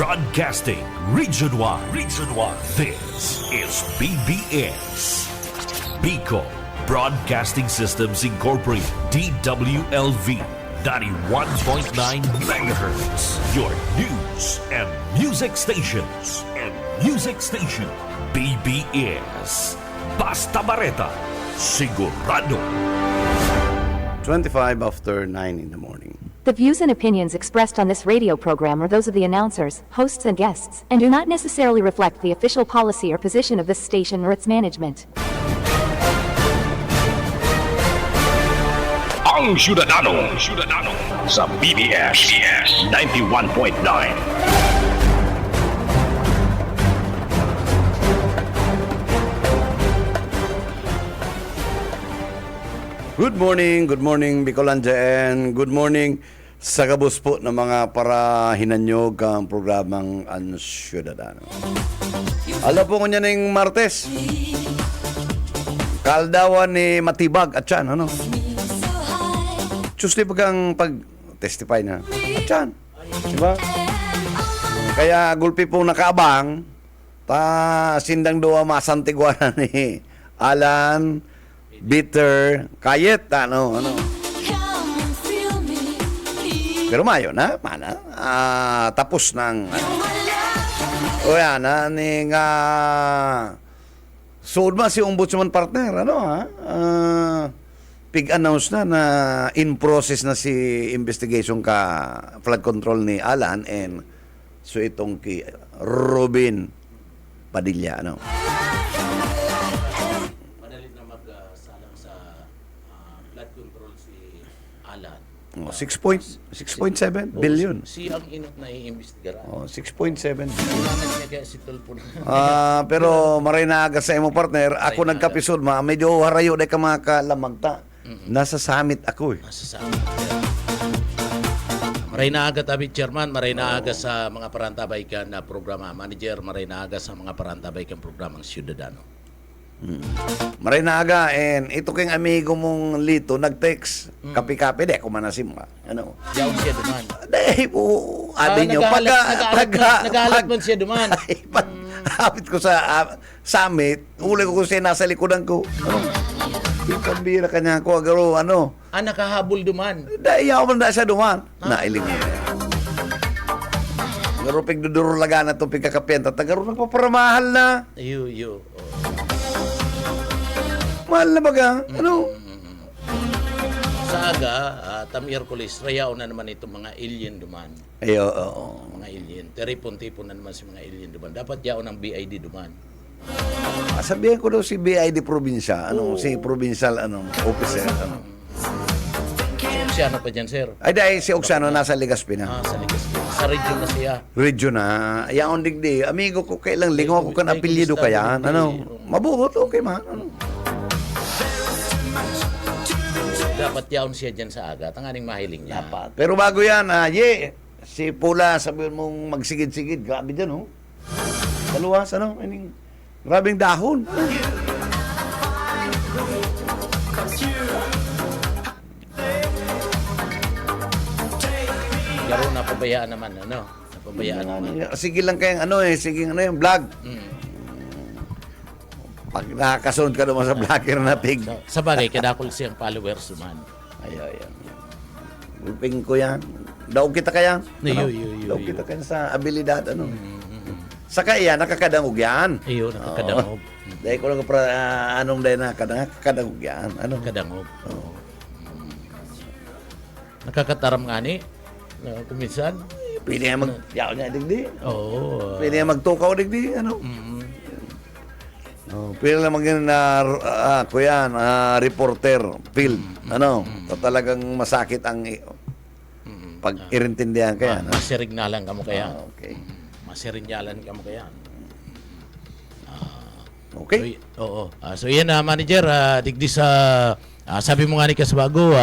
Broadcasting Region 1. Region 1. This is BBS. Bicol Broadcasting Systems Incorporated. DWLV. 91.9 megahertz. Your news and music stations. BBS. Basta Bareta. Sigurado. 25 after 9 in the morning. The views and opinions expressed on this radio program are those of the announcers, hosts, and guests, and do not necessarily reflect the official policy or position of this station or its management. Ang Syudadano sa BBS 91.9. Good morning Bicolanja, and good morning sa kabus po ng mga para hinanyog ang programang Ang Syudadano. Alam po ko niya ng Martes, kaldawan ni Matibag at Chan, ano? Tuesday pag-testify na at Chan, diba? Kaya gulpi po nakaabang, sindang doa masantiguan ni Alan, Bitter, Kayet, ano. Pero mayo na, tapos ng, o yan, suod man si Ombudsman Partner, pig-announce na in process na si investigation ka flood control ni Alan and so itong ki Robin Padilla, Oh, 6.7 billion. Siyang inot na iimbestigaran. Oh, 6.7 billion. Ah, pero maray na aga sa imo partner, ako nagkapisod medyo harayo day ka mga kalamagta. Nasa summit ako eh. Nasa summit. Maray na aga tabi chairman, maray na aga sa mga parantabay ka na programa. Manager, maray na aga sa mga parantabay kang programang Syudadano. Maray na aga, and ito keng amigo mong Lito nag-text, kapi-kapi, di ako manasim ka. Ano? Diyaw siya duman. Di po, abi nyo. Nagahalat man siya duman. Hapit ko sa summit, uli ko siya nasa likodan ko. Yung pambira kanya ko, agaro, nakahabol duman. Dahil ako na siya duman. Nailing mo. Agaro, pigduduro laga na itong pigkakapenta. Agaro, nagpaparamahal na. Iyo. Mahal na baga? Sa aga, Miyerkules, rayaw na naman itong mga alien duman. Ayo, oo. Mga alien. Teripon-tipon na naman si mga alien duman. Dapat yaon ng BID duman. Sabihan ko daw si BID probinsya, si provincial officer, Si Oksiano pa dyan, sir. Ay dahil si Oksano nasa Legazpi na. Sa Legazpi. Sa region na siya. Region na. Yaon digdi. Amigo ko kailang lingaw ko kan apelyido kaya. Mabuhot, okay man. Dapat yaon siya dyan sa aga. Tanganing mahiling niya. Dapat. Pero bago yan, si Pula, sabihin mong magsigid-sigid. Grabe dyan, Kaluwas, grabing dahon. Garo na pabayaan naman, Napabayaan naman. Sige lang kayang yung vlog. Pag nakakasunod ka naman sa vlogger na pig. Sa bagay, kadakol siyang followers naman. Ay. Gulping ko yan. Daog kita kaya. Daog kita kaya sa abilidad, Sa kaya, nakakadangog yan. Iyo, nakakadangog. Dahil ko lang anong dahil nakakadangog yan. Nakakadangog. Nakakataram nga ni. Kuminsan. Pwede nga mag-yaw niya, digdi. Oo. Pwede nga magtukaw, digdi. Pwede lang maging reporter, film. Talagang masakit ang pag-irintindihan kaya. Masirignalan ka mo kaya. Okay. Masirinyalan ka mo kaya. Okay. So yan manager, digdi sa sabi mo nga ni Kasbago,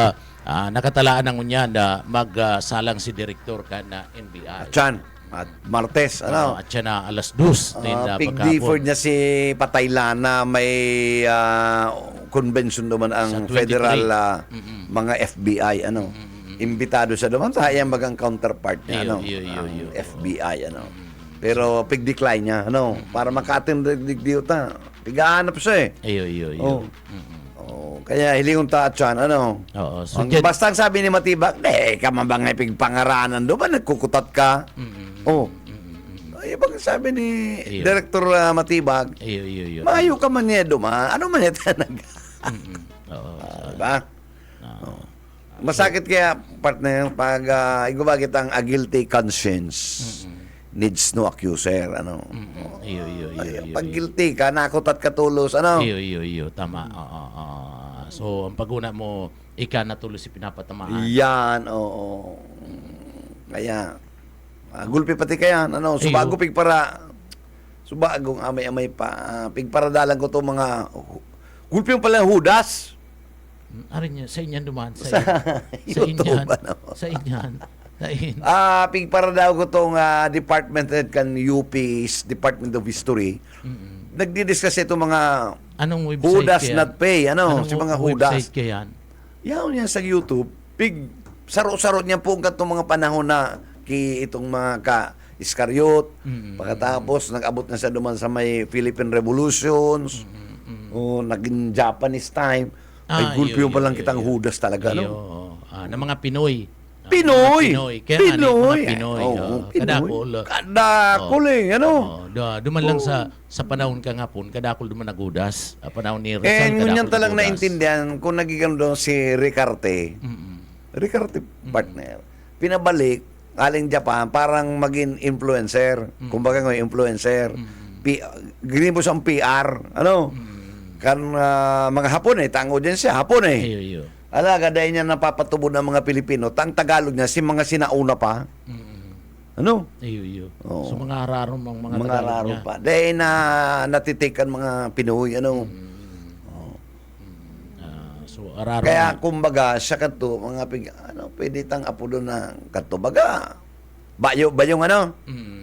nakatalaan ng unyan na magsalang si direktor ka na NBI. Chan, at Martes, At siya na alas 2. Big D-Ford niya si Pataylana, may convention naman ang federal mga FBI, imbitado siya naman, sayang bagang counterpart niya, FBI, Pero pig-decline niya, ano, para maka-attend ta. Pigahanap siya eh. Iyo. Oh. Kaya hilingon ta at yan, ano. Oo. So, Basta ang sabi ni Matibag, ka man ba nga pigpangaranan do ba nagkukutat ka? Ay, bang sabi ni Iyo. Director Matibag, Iyo. mayo ka man niya duma, ano man niya tanag. Oo. Diba? Masakit kaya, partner, pag igubagit ang a guilty conscience needs no accuser, ano. Iyo. Pag guilty ka, nakutat ka tulos, ano. Iyo. Tama. So, ang paguna mo, ika na tuloy si pinapatamaan. Yan, oo. Kaya, gulpi pati kaya, ano, subago pigpara, subagong amay-amay pa, pigparadalan ko to mga, gulpi yung pala Judas. Arin niya, sa inyan dumaan. Sa YouTube, inyan. ano? Sa inyan. Pigparadaw ko tong department head kan UP's Department of History. Nagdi-discuss ito mga Anong website Judas kaya? not pay, ano, si mga Judas. Website kaya yan? Yaw niya sa YouTube, saro-saro niya po katong mga panahon na itong mga Iskariot. Pagkatapos, nag-abot na siya duman sa may Philippine Revolutions. O, naging Japanese time. Ay, gulpi yung palang kitang Judas talaga, no? Na mga Pinoy. Pinoy! Kaya Pinoy! mga Pinoy. Pinoy. Kadakol. Kadakol ano? Duman lang sa panahon ka nga po, kadakol duman nagudas. Panahon ni Rizal, Ngunyan kadakol talang nagudas. naintindihan kung nagiging doon si Ricarte. Ricarte partner. Pinabalik, aling Japan, parang maging influencer. Kumbaga nga influencer. Gini mo siyang PR. Ano? Kan mga Hapon tango din siya. Hapon Iyo. Alaga, dahil niya napapatubo ng mga Pilipino, tang Tagalog niya, si mga sinauna pa. Ano? Iyo. Oo. So mga ararong mga Mga Tagalog raro niya. pa. Dahil na natitikan mga Pinoy, ano. So ararong. Kaya kumbaga, siya kanto, pwede tang apo doon na kanto. Baga, bayong ano?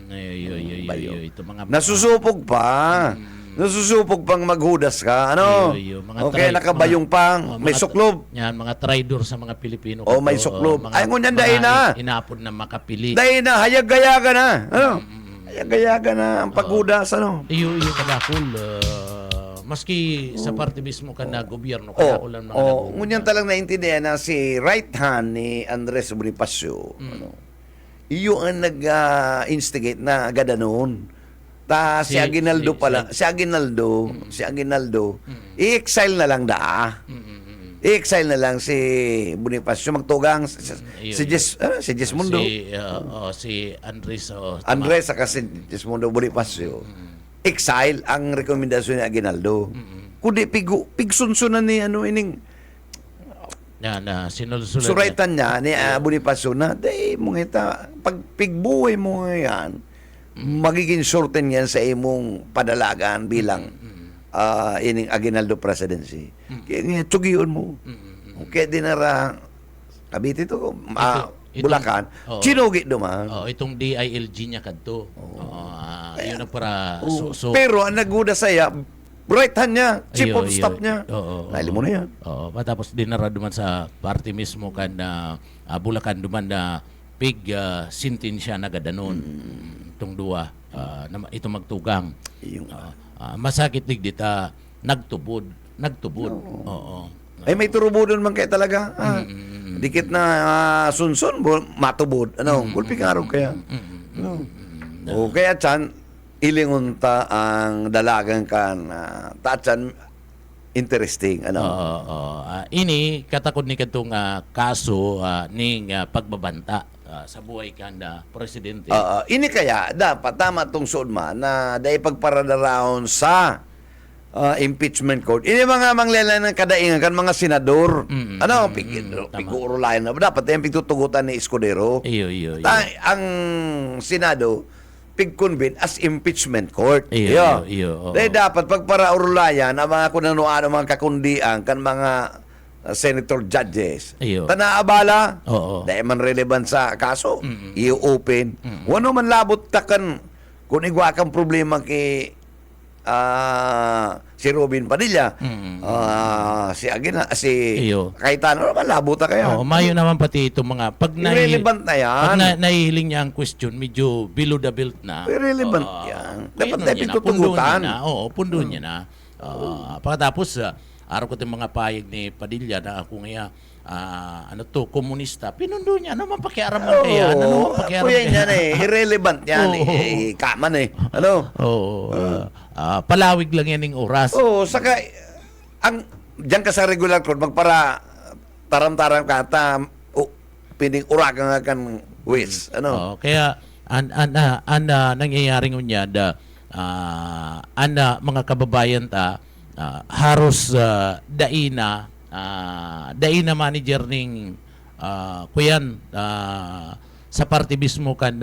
Iyo. Ito mga Nasusupog pa. Nasusupog pang maghudas ka, ano? Iyo. Mga Okay, nakabayong pang, may suklob. Yan, mga traidor sa mga Pilipino. May suklob. Ay, ngunyan, dahil na. Inapod na makapili. Dahil na, hayag-gayaga na. Ano? Hayag-gayaga na ang paghudas, ano? Iyo kadakol. Maski sa parte mismo ka na gobyerno, kadakol lang mga Ngunyan talang naintindihan na si right hand ni Andres Bonifacio, ano? Iyo ang nag-instigate na agad noon. Si Aguinaldo pala, si Aguinaldo, i-exile na lang i-exile na lang si Bonifacio magtugang si Jesmundo. Si Andres. Andres saka si Jesmundo Bonifacio. Exile ang rekomendasyon ni Aguinaldo. Kundi pigsunsunan ni ining sinulsulan suraitan niya ni Bonifacio na day mo ngita pag pigbuhay mo yan magiging shorten yan sa imong padalagan bilang ining Aguinaldo presidency. Kaya nga, tsugiyon mo. Kaya dinara, Cavite ito, Bulacan, chinugi duman. Itong DILG niya kadto. Yun ang para... Pero ang naghuda saya, right hand niya, chief of staff niya. Naili mo na yan. Tapos dinara duman sa party mismo kan na Bulacan duman na sintensya na gadanon. Itong duwa, ito magtugang. Masakit dita, nagtubod. Oo. Ay, may turubodon man kayo talaga. Dikit na sunsun, matubod. Gulpi karog kaya. Kaya chan, ilingon ta ang dalagang kan. Tachan, interesting. Ini, katakod ni katong kaso ning pagbabanta sa buhay kanda presidente. Ini kaya dapat tama tong sudma na dahil pagparadaraon sa impeachment court. Ini mga manglela ng kadaingan kan mga senador. Piguro lain na dapat yung pigtutugutan ni Escudero. Iyo. Ang Senado pig-convene as impeachment court. Iyo. Dahil dapat pagparaurulayan ang mga kunanuan mga kakundian kan mga senator judges. Tanaabala. Dahil man relevant sa kaso. I-open. Wano man labot takan kung igwa kang problema kay si Robin Padilla, si Aguila, si Iyo. Cayetano, malabo ta kaya. Oo, mayo naman pati itong mga pag Irrelevant na yan. Pag nahihiling niya ang question, medyo below the belt na. Irrelevant yan. Dapat na pitutugutan. Oo, pundoon niya na. Pagkatapos, araw ko itong mga payag ni Padilla na ako ngayon, komunista, pinundo niya, ano man pakiaram man kaya? Ano man pakiaram Kuya yan irrelevant yan. Kaman Ano? Oo. Palawig lang yan ng oras. Oo, saka, diyan ka sa regular court, magpara, taram-taram ka, pining uragan nga kan wis. Ano? Oo, kaya, nangyayari ngunya, mga kababayan haros daina manager ning kuyan sa party mismo kan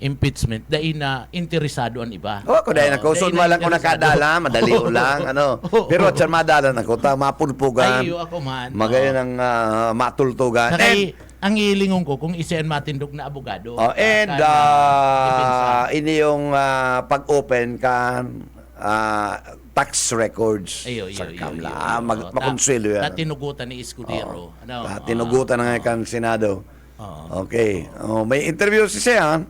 impeachment daina interesado ang iba. Ko dahil nakusun mo lang ko nakadala, madali lang, ano. Pero at siya madala na ko, mapulpugan. Ayo ako man. Magayon ang matultugan. Sakay, ang ilingon ko kung isa matindog na abogado. Ini yung pag-open kan tax records sa Kamla. Makonsuelo yan. Tinugutan ni Escudero. Tinugutan na nga kan Senado. Okay. May interview si Sean.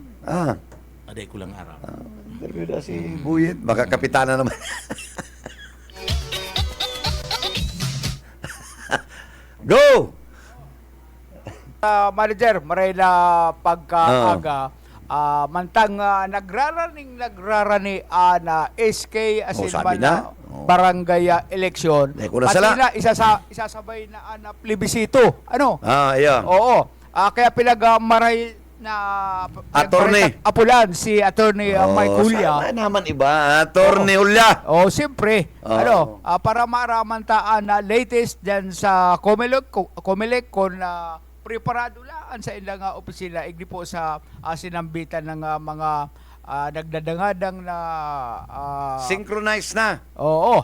Aday ko lang araw. Interview na si Buyit. Baka kapitana naman. Go! Manager, maray na pagkaaga. Mantang nagrarani na SK as in sabi man na. barangay election. Dahil ko na Pati sala. na isasabay na plebisito. Ano? Yeah. Oo. Kaya pinagmaray na Attorney. apulan si Attorney Mike Julia. Sana naman iba. Attorney Julia. Siyempre. Para maramantaan na latest dyan sa Comelec kung preparado lang sa ilang opisina igdi po sa sinambitan ng mga nagdadangadang na Synchronized na. oo.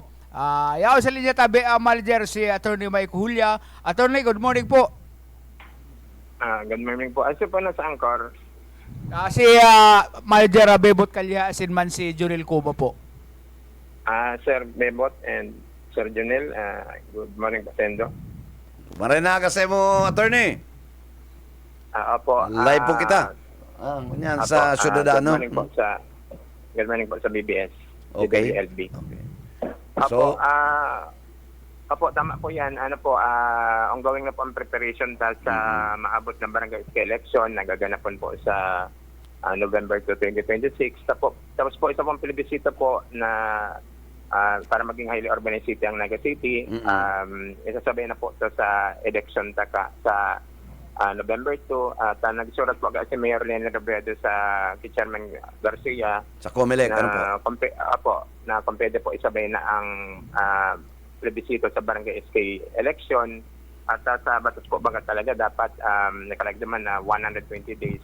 Yaw sa linya tabi manager si Attorney Mike Julia. Attorney, good morning po. Good morning po. Asa po na sa Angkor? Si Manager Bebot Kalya asin man si Junel Cuba po. Sir Bebot and Sir Junel, good morning po, Sendo. Maray na kasi mo, attorney. Opo. Live po kita. Ganyan sa Ciudadano. Good morning po sa BBS. Okay. DWLB. Okay. Opo, tama po yan. Ongoing na po ang preparation sa maabot ng barangay election. Nagaganap po sa November 2, 2026. Tapos po, isa pong plebisito po na para maging highly urbanized city ang Naga City. Isasabay na po ito sa election sa November 2. At nagsurat po agad si Mayor Lenny Robredo sa kay Chairman Garcia Sa Comelec, ano po? na pwede po isabay na ang plebisito sa barangay SK election. At sa batas po baga talaga dapat nakalagdaman na 120 days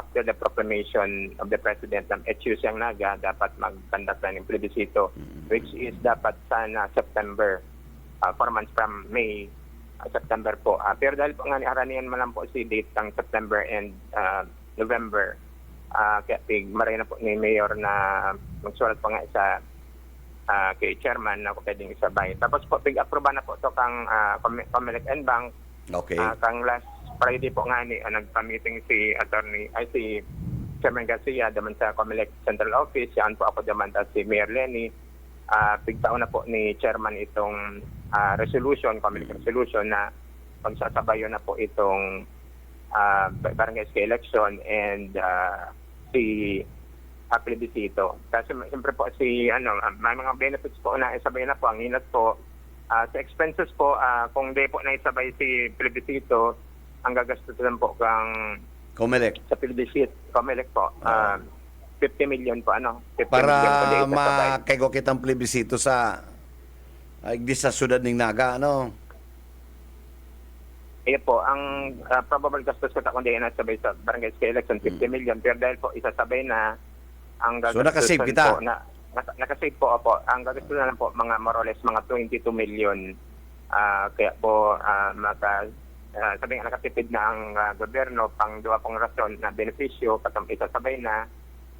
after the proclamation of the President ng HU siyang Naga, dapat mag-conduct na ng plebisito, which is dapat sana September, 4 months from May, September po. Pero dahil po nga niaranihan man lang po si date ng September and November, kaya maray na po ni Mayor na magsulat pa nga isa kay Chairman na pwedeng isabay. Tapos po, pig-aproba na po ito kang Comelec and Bank. Okay. Kang last Friday po nga nagpa-meeting si Chairman Garcia daman sa Comelec Central Office. Yan po ako daman at si Mayor Lenny. Pigtaon na po ni Chairman itong Comelec resolution na pagsasabayo na po itong barangay SK election and si plebisito. Kasi siyempre po may mga benefits po na isabay na po. Ang inat po sa expenses po, kung di po na isabay si plebisito, ang gagastusin po kang Comelec. sa plebisito, Comelec po, 50 million po, 50 Para million po di isasabay. makaigo kitang plebisito sa sa syudad ng Naga, ano? Po, ang probable gastos ko kung di nasabay sa barangay SK election, 50 million. Pero dahil po isasabay na, ang So, gagastusin nakasave kita? po, nakasave po, ang gagastusin na lang po, mga more or less, mga 22 million. Kaya po, sabi nga nakatipid na ang gobyerno pang dua pong rason na benepisyo, isasabay na,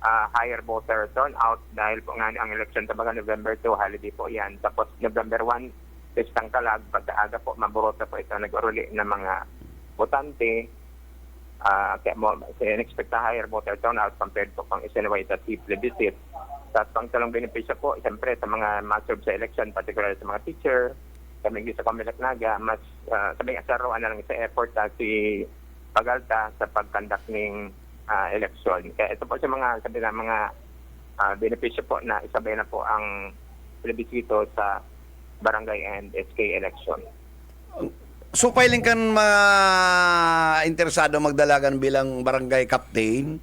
higher voter turnout dahil po nga ang election tabaga November 2, holiday po yan. Tapos November 1, Pistang Kalag, pagkaaga po, maburota po ito, nag-uruli ng mga botante. Kaya mo, in-expect na higher voter turnout compared po pang isinuway sa plebiscite. Tapos pang talong benepisyo po, siyempre sa mga ma-serve sa election, particularly sa mga teacher, kami sa Comelec Naga, mas sabi nga sa roan na lang sa effort si Pagalta sa pag-conduct ng election. Kaya ito po sa mga sabi na mga benepisyo po na isabay na po ang plebiscito sa barangay and SK election. So, filing kan interesado magdalagan bilang barangay captain.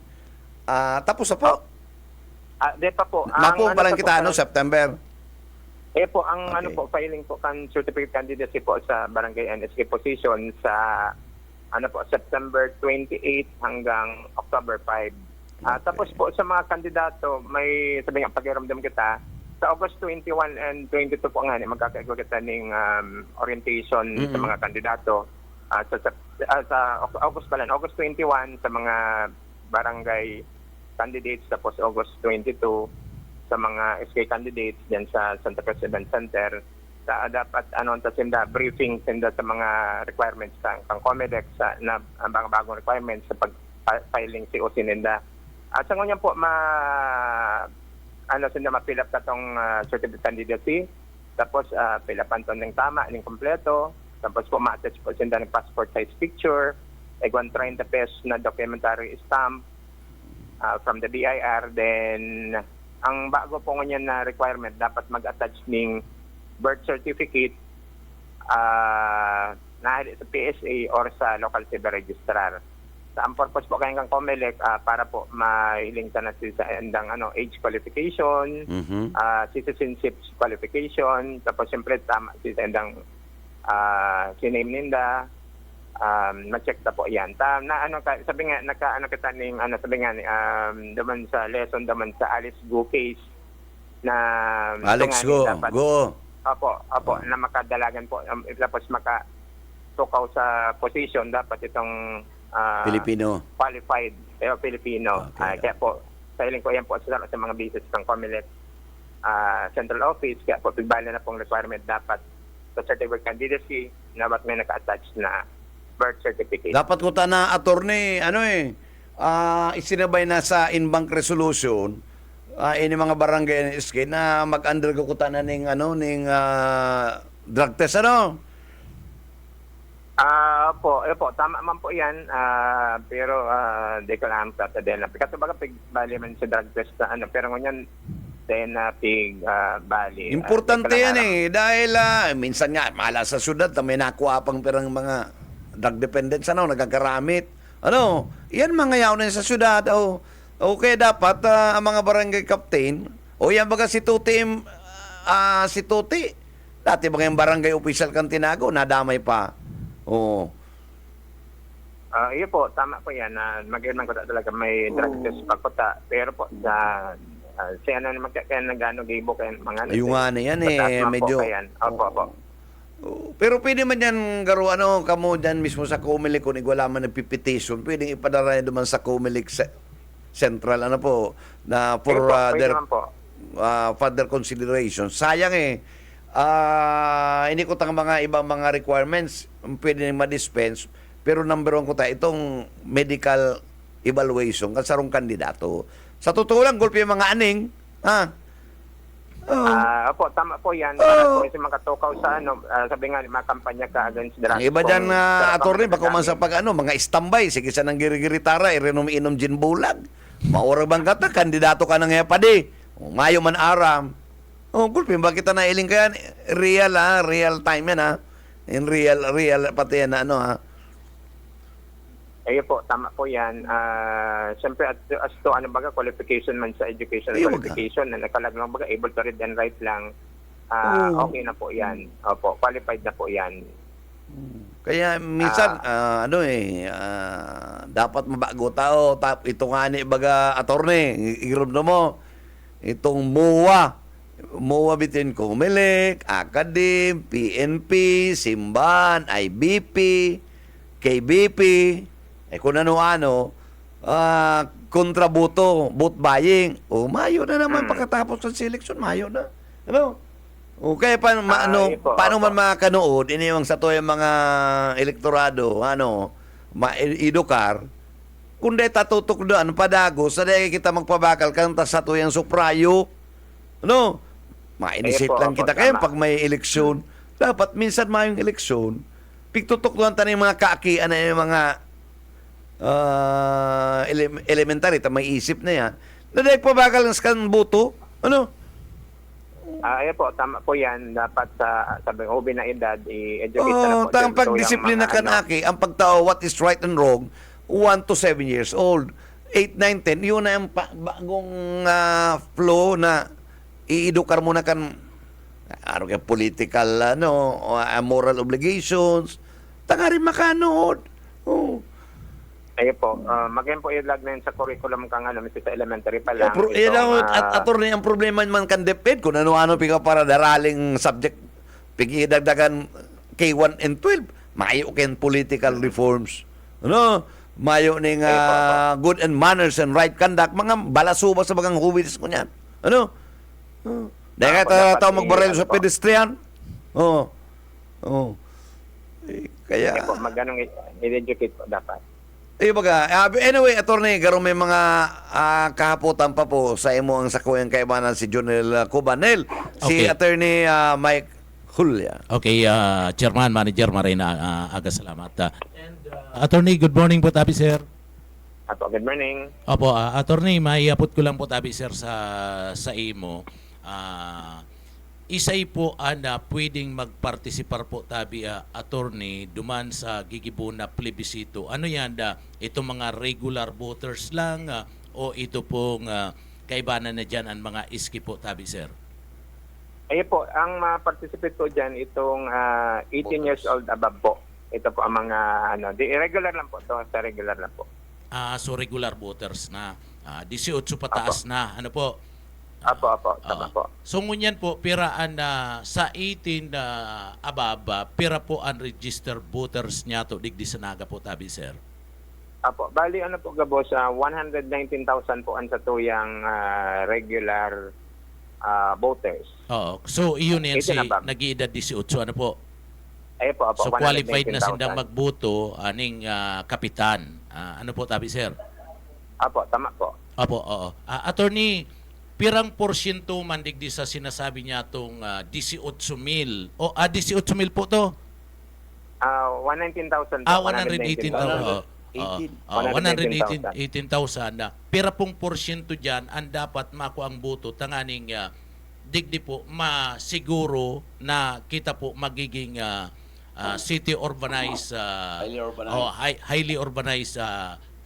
Tapos na po. Di pa po. Mapo pa lang kita, po, September. po, ang Okay. ano po, filing po kan certificate candidacy po sa barangay and SK position sa September 28 hanggang October 5. Tapos po sa mga kandidato, may sabi nga pakiramdam kita, sa August 21 and 22 po nga, magkakaigwa kita ng orientation sa mga kandidato. Sa August pala, August 21 sa mga barangay candidates, tapos August 22 sa mga SK candidates dyan sa Santa Cruz Event Center. Dapat sinda briefing sinda sa mga requirements ng Comelec na ang bagong requirements sa pag-filing si Osininda. At sa ngunyan po sinda ma-fill up katong certificate candidacy, tapos fill upan to ng tama, ng kompleto, tapos po ma-attach po sinda ng passport size picture, 130 pesos na documentary stamp from the BIR. Then ang bago po ngunyan na requirement, dapat mag-attach ng birth certificate na sa PSA or sa local civil registrar. Sa ang purpose po kayong kang Comelec para po mailing na sa endang age qualification, citizenship qualification, tapos siyempre tama sa endang siname ninda, na-check na po yan. Sabi nga, kita ning, sabi nga, daman sa lesson, daman sa Alice Go case, na Alex, go. Opo, na makadalagan po, tapos makatukaw sa position, dapat itong Filipino. qualified, Filipino. Okay. Kaya po, sailing ko yan po sa mga business ng Comelec Central Office, kaya po, pigbali na pong requirement dapat sa certificate candidacy, dapat may naka-attach na birth certificate. Dapat ko na attorney, isinabay na sa in-bank resolution, ini mga barangay and SK na mag-undergo ko na ning drug test, Po, tama man po yan, pero di ko lang tata din. Kasi baga bali man sa drug test na pero ngunyan then bali. Importante yan dahil minsan nga, mahala sa syudad, may nakuha pang pirang mga drug dependents, nagkakaramit. Yan mga yaw na sa syudad. Okay, dapat ang mga barangay captain, yan baga si Tuti, dati baga yung barangay official kang tinago, nadamay pa. Iyo po, tama po yan. Mag-iman ko talaga may drug test pagkuta. Pero po, siya naman kaya nag-ano gibo kaya mga Yung nga na yan medyo. Opo. Pero pwede man yan, Garo, kamo dyan mismo sa Comelec, kung wala man nagpipetition, pwedeng ipadala naman sa Comelec Central, na for their further consideration. Sayang hindi ko tang mga ibang mga requirements pwede ma-dispense, pero number one ko itong medical evaluation kasarong kandidato. Sa totoo lang, gulpi yung mga aning, Opo, tama po yan. Para po kasi makatukaw sa sabi nga, mga kampanya ka against drugs. Iba dyan, attorney, baka man sa mga standby, sige sa nang giri-giritara, inom gin bulag. Maura bang kata, kandidato ka nang hepadi. Mayo man aram. Gulpi, bakit na iling ka yan? Real time yan, In real pati yan Po, tama po yan. Siyempre, as to qualification man sa educational qualification, na nakalaglang able to read and write lang, okay na po yan. Opo, qualified na po yan. Kaya minsan, dapat mabago tao. Ito nga baga, attorney, irumno mo, itong MOA bitin Comelec, Academ, PNP, Simban, IBP, KBP, kung ano-ano, kontraboto, vote buying. O, mayo na naman pagkatapos ng seleksyon, mayo na. Ano? O, kaya paano man makakanood, iniwang sa to yung mga elektorado, ma-edukar, kundi tatutok doon, padago, sa dahil kita magpabakal, kanta sa to yung suprayo, ano? Ma-initiate lang kita. Kaya pag may eleksyon, dapat minsan mayong eleksyon, pigtutok doon tayo yung mga kaakian na yung mga elementary, may isip na yan, na dahil pabakal ng skan boto, ano? Ayan po, tama po yan. Dapat sa sabi na edad, i-educate na po. Ang pagdisiplina kanaki, ang pagtao, what is right and wrong, 1 to 7 years old. 8, 9, 10, yun na yung bagong flow na i-edukar mo na kan political, moral obligations. Tanga rin makanood. Oh. Ayun po, magayon po ilag na yun sa curriculum kang sa elementary pa lang. Attorney, ang problema man kan DepEd, kung ano-ano pika para daraling subject, pigidagdagan K1 and 12, mayo ken political reforms. Ano? Mayo ning good and manners and right conduct, mga balasuba sa bagang huwilis ko niyan. Ano? Dahil ka tao magbarelo sa pedestrian? Kaya... Ayun po, magganong i-educate po dapat. Anyway, attorney, garo may mga kahapotan pa po sa imo ang sakuyang kaibanan si Jonel Cubanel, si Okay. attorney Mike Julia. Okay, Chairman, Manager Marina, aga salamat. Attorney, good morning po tabi sir. Apo, good morning. Opo, attorney, maiapot ko lang po tabi sir sa imo. Isay po na pwedeng magpartisipar po tabi attorney duman sa gigibo na plebisito. Ano yan ito mga regular voters lang o ito pong kaibanan na dyan ang mga iski po tabi sir? Ayun po, ang participate po dyan itong 18 years old above po. Ito po ang mga regular lang po. Ito sa regular lang po. So regular voters na 18 pataas na ano po? Apo, tama po. So ngunyan po, piraan na sa 18 na ababa, pira po ang registered voters niya to digdi sa naga po tabi, sir. Apo, bali po gabo sa 119,000 po ang sa tuyang regular voters. Oo. So iyon yan si 18 above. nag-iedad 18, ano po? Ayun po, So qualified na 119,000. sindang magboto aning kapitan. Ano po tabi, sir? Apo, tama po. Opo, oo. Attorney, pirang porsyento man digdi sa sinasabi niya itong 18,000 o 18,000 po to? 119,000 po. 118,000. 118,000. 118,000 na. Pira pong porsyento dyan ang dapat mako ang boto tanganing digdi po masiguro na kita po magiging city urbanized highly urbanized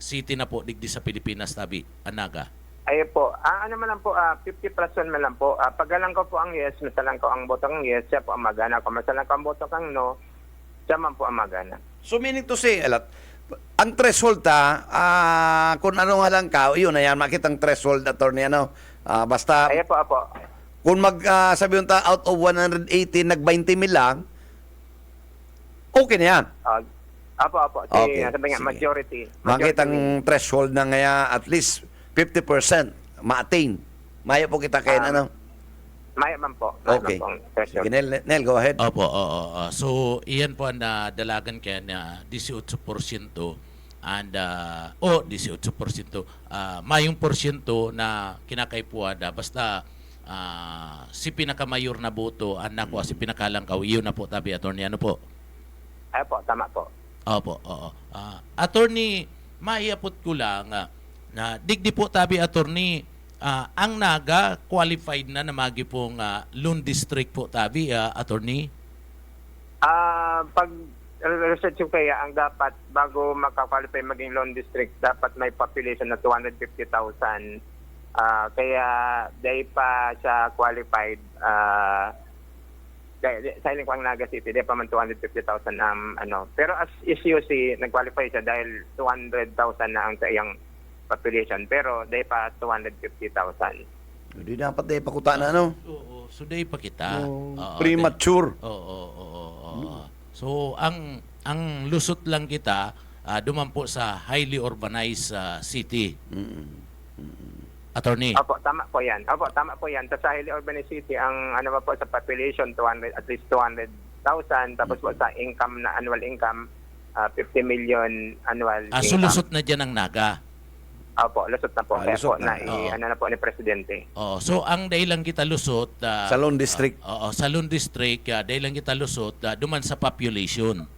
city na po digdi sa Pilipinas tabi anaga. Ayun po. Ano man lang po, 50% man lang po. Pagalang ko po ang yes, masalang ko ang botong yes, siya po ang magana. Kung masalang ko ang botong kang no, siya man po ang magana. So meaning to say, ang threshold kung ano nga lang ka, yun na yan, makitang threshold, attorney, basta, Ayun po, apo. kung sabi yung out of 118, nag-20 mil lang, okay na yan. Apo. Okay, Sabi nga, sige. majority. Makitang threshold na nga at least 50% ma-attain. Maya po kita kayo, Maya man po. Okay. Sige, Nel, go ahead. Opo, oo. So, iyan po na dalagan kaya na 18% and 18%. Mayong porsyento na kinakaipuan basta si pinakamayor na boto anak ko si pinakalangkaw iyon na po tabi attorney ano po? Ayun po, tama po. Opo, oo. Attorney, maiapot ko lang na digdi po tabi attorney ang naga qualified na magi pong Lone District po tabi attorney. Pag research ko kaya ang dapat bago maka-qualify maging Lone District dapat may population na 250,000. Kaya dahil pa siya qualified sa ilang pang Naga City, di pa man 250,000 Pero as SUC, nag-qualify siya dahil 200,000 na ang sa iyang population. Pero dahil pa 250,000. Hindi dapat dahil pakuta na, Oo, so day pa kita. Premature. Oo. So ang lusot lang kita duman po sa highly urbanized city. Attorney. Opo, tama po yan. Opo, tama po yan. Sa highly urbanized city, ang ano pa po sa population, at least 200,000. Tapos po sa income na annual income, 50 million annual So income. lusot na dyan ang Naga. Opo, lusot na po. Kaya lusot po, na. ano na po ni Presidente. So ang dahilan kita lusot Sa Lone District. sa Lone District, dahilan kita lusot duman sa population.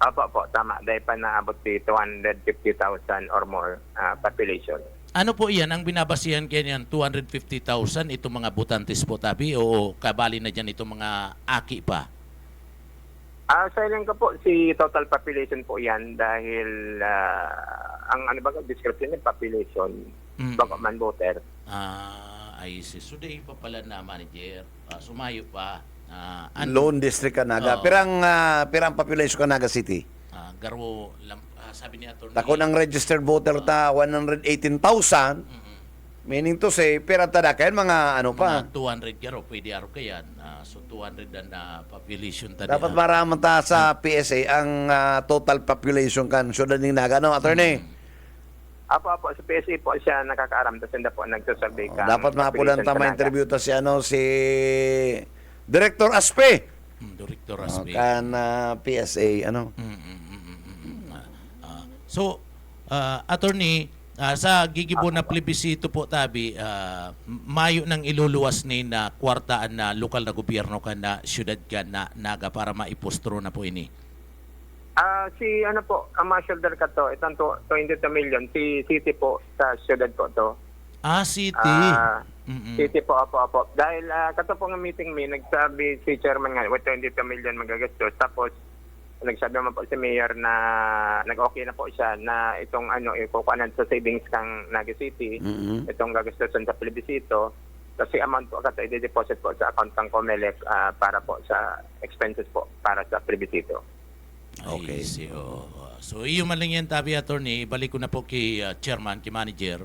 Opo, tama. Dahil pa naabot si 250,000 or more population. Ano po iyan ang binabasihan kanyan 250,000 itong mga butantes po tabi o kabali na dyan itong mga aki pa? Sa ilan ko po, si total population po yan dahil ang ano ba description ng population, bago man voter. I see. So day pa pala na manager. Sumayo pa. Lone District ka Naga. Oo. Pirang population ka Naga City. Garwo, sabi ni Atty. Dako ng registered voter ta 118,000. Meaning to say, pira tada kayan mga ano pa. Mga 200 garo, pwede araw kayan. So 200 na population tadi. Dapat maraman ta sa PSA ang total population kan syudad ning Naga no, attorney. Apo, sa PSA po siya nakakaaram. Tapos hindi po nagsasurvey ka. Dapat mapulan ta ma-interview ta si Director Aspe. Director Aspe. Kan PSA ano. So, attorney, sa gigibo na plebisito po tabi, mayo nang iluluwas ni na kwartaan na lokal na gobyerno ka na syudad ka na Naga para maipostro na po ini. Si ano po, ang mga shoulder ka to, itong 22 million, si City po sa syudad po to. City. City po, apo. Dahil kato po ng meeting nagsabi si chairman nga, with 22 million magagastos. Tapos, nagsabi naman po si mayor na nag-okay na po siya na itong ikukuhanan sa savings kang Naga City, itong gagastusan sa plebisito. Kasi amount po kato i-deposit po sa account ng COMELEC para po sa expenses po para sa plebisito. Okay. So, iyo man lang yan tabi, attorney. Balik ko na po kay chairman, kay manager.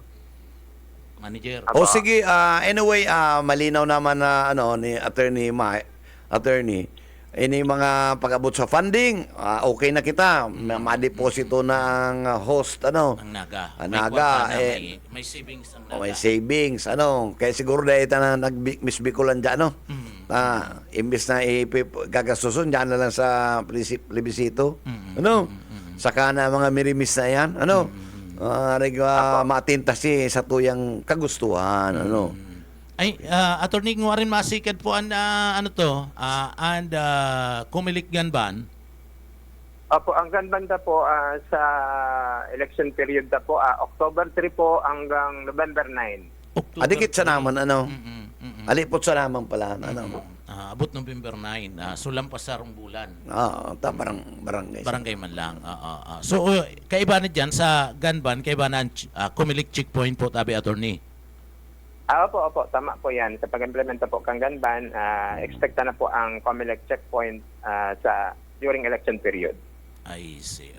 O sige, anyway, malinaw naman na ni Attorney ini mga pag-abot sa funding, okay na kita. Ma-deposito na ang host Ang Naga. Naga, may savings ang Naga. may savings kaya siguro dahil na nag-misbikulan dyan imbis na gagastuson dyan na lang sa plebisito saka na mga mirimis na yan matinta si sa tuyang kagustuhan Ay, attorney ngo rin masikad po ang Comelec Ganban. Opo, ang ganbanda po sa election period na po, October 3 po hanggang November 9. Adikit sa naman alipot sa naman pala Abot November 9. So lampas sa bulan. barangay Man lang. So kaiba na dyan sa Ganban, kaiba na Comelec checkpoint po tabi, attorney. Opo, tama po yan. Sa pag-implementa po kang ganban, expecta na po ang COMELEC checkpoint during election period. I see.